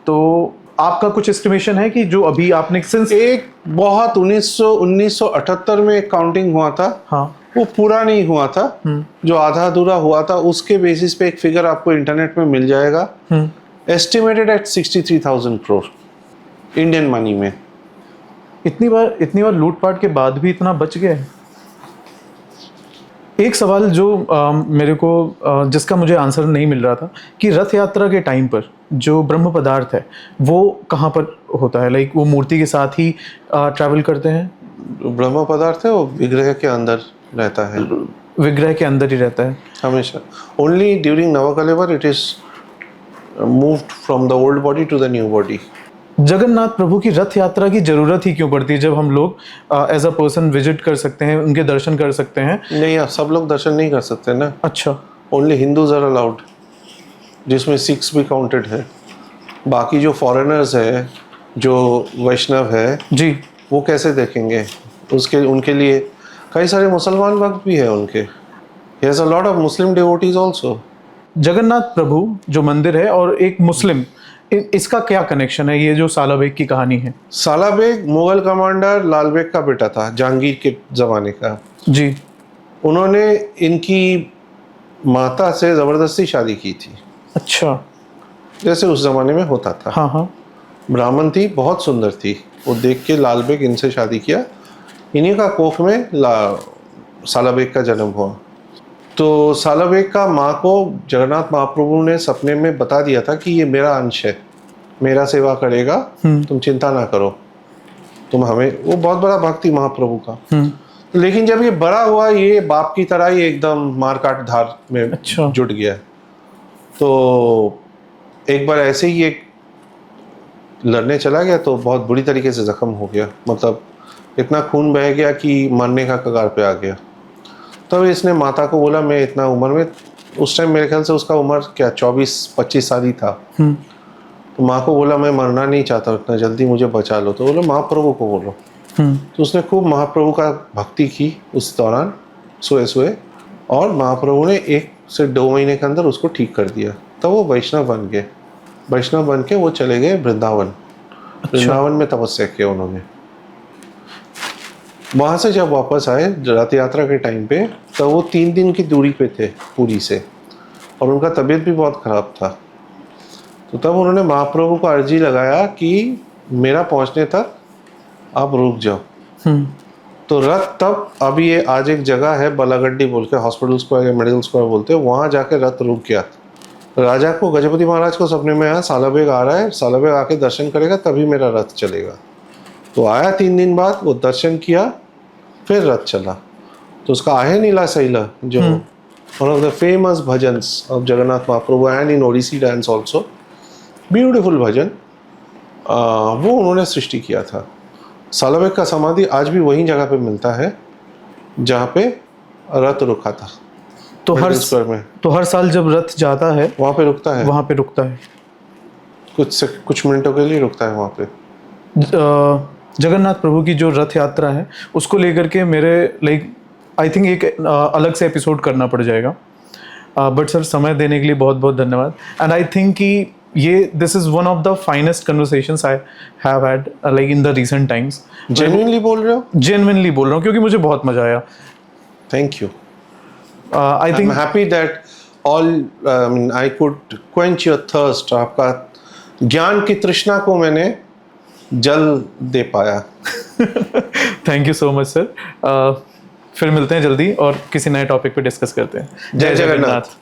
तो आपका कुछ एस्टिमेशन है कि जो अभी आपने सिंस एक बहुत 1978 में एक काउंटिंग हुआ था। हाँ। वो पूरा नहीं हुआ था, जो आधा अधूरा हुआ था, उसके बेसिस पे एक फिगर आपको इंटरनेट में मिल जाएगा। Estimated at 63,000 crore Indian money में। इतनी बार लूटपाट के बाद भी इतना बच गया है। एक सवाल जो मेरे को जिसका मुझे आंसर नहीं मिल रहा था, कि रथ यात्रा के टाइम पर जो ब्रह्म पदार्थ है वो कहाँ पर होता है? लाइक वो मूर्ति के साथ ही ट्रैवल करते हैं? ब्रह्म पदार्थ है वो विग्रह के अंदर रहता है। विग्रह के अंदर ही रहता है हमेशा। Only during Nabakalebara it is moved from the old body to the new body. Jagannath प्रभु की रथ यात्रा की जरूरत ही क्यों पड़ती है, जब हम लोग एज अ पर्सन विजिट कर सकते हैं, उनके दर्शन कर सकते हैं? नहीं, आप सब लोग दर्शन नहीं कर सकते ना। अच्छा। ओनली हिंदूज आर अलाउड, जिसमें सिख्स भी काउंटेड है। बाकी जो फॉरेनर्स है, जो वैष्णव है जी, वो कैसे देखेंगे? उनके लिए कई सारे मुसलमान भक्त भी है उनके। He has a lot of Muslim devotees also. Jagannath प्रभु जो मंदिर है और एक मुस्लिम, इसका क्या कनेक्शन है? ये जो सालाबेग की कहानी है। सालाबेग मुगल कमांडर लाल बेग का बेटा था, जहांगीर के ज़माने का। जी। उन्होंने इनकी माता से ज़बरदस्ती शादी की थी। अच्छा। जैसे उस ज़माने में होता था। हाँ हाँ। ब्राह्मण थी, बहुत सुंदर थी। वो देख के लाल बेग इनसे शादी किया। इन्हीं का कोख में सालाबेग का जन्म हुआ। तो सालाबेग का माँ को जगन्नाथ महाप्रभु ने सपने में बता दिया था कि ये मेरा अंश है, मेरा सेवा करेगा, तुम चिंता ना करो, तुम हमें। वो बहुत बड़ा भक्ति महाप्रभु का। लेकिन जब ये बड़ा हुआ, ये बाप की तरह ही एकदम मारकाट धार में अच्छा। जुट गया। तो एक बार ऐसे ही एक लड़ने चला गया तो बहुत बुरी तरीके से जख्म हो गया, मतलब इतना खून बह गया कि मरने का कगार पे आ गया। तब इसने माता को बोला, मैं इतना उम्र में, उस टाइम मेरे ख्याल से उसका उम्र क्या 24-25 साल ही था। तो माँ को बोला, मैं मरना नहीं चाहता इतना जल्दी, मुझे बचा लो। तो बोलो महाप्रभु को बोलो। तो उसने खूब महाप्रभु का भक्ति की उस दौरान, सोए और महाप्रभु ने 1 से 2 महीने के अंदर उसको ठीक कर दिया। तब वो वैष्णव बन गए। वैष्णव बन के वो चले गए वृंदावन। वृंदावन में तपस्या किया उन्होंने। वहाँ से जब वापस आए रथ यात्रा के टाइम पे, तो वो 3 दिन की दूरी पे थे पुरी से, और उनका तबीयत भी बहुत ख़राब था। तो तब उन्होंने महाप्रभु को अर्जी लगाया कि मेरा पहुँचने तक आप रुक जाओ। तो रथ तब, अभी ये आज एक जगह है बलागड्डी बोल के, हॉस्पिटल स्क्वायर या मेडिकल स्क्वायर बोलते हैं, वहाँ जाके रथ रुक गया। राजा को, गजपति महाराज को सपने में आया सालाबेग आ रहा है, सालाबेग आके दर्शन करेगा तभी मेरा रथ चलेगा। तो आया 3 दिन बाद, वो दर्शन किया, फिर रथ चला। तो उसका आहे नीला सैला, जो one of the famous bhajans of Jagannath Mahaprabhu and in Odissi dance also, beautiful bhajan, वो उन्होंने सृष्टि किया था। सालाबेग का समाधि आज भी वही जगह पे मिलता है जहाँ पे रथ रुका था। तो मेडिकल स्क्वायर में तो हर साल जब रथ जाता है वहाँ पे रुकता है, वहाँ पे रुकता है, कुछ मिनटों के लिए रुकता है वहाँ पे। जगन्नाथ प्रभु की जो रथ यात्रा है उसको लेकर के मेरे आई थिंक एक अलग से एपिसोड करना पड़ जाएगा। बट सर, समय देने के लिए बहुत बहुत धन्यवाद। एंड आई थिंक कि this is one of the finest conversations I have had like in the recent times. Genuinely बोल रहे हो? जेन्युइनली बोल रहा हूँ, क्योंकि मुझे बहुत मजा आया। Thank you. I I'm think happy that I could quench your thirst। आपका ज्ञान की तृष्णा को मैंने जल दे पाया। Thank you so much sir. फिर मिलते हैं जल्दी और किसी नए टॉपिक पे डिस्कस करते हैं। जय जगन्नाथ।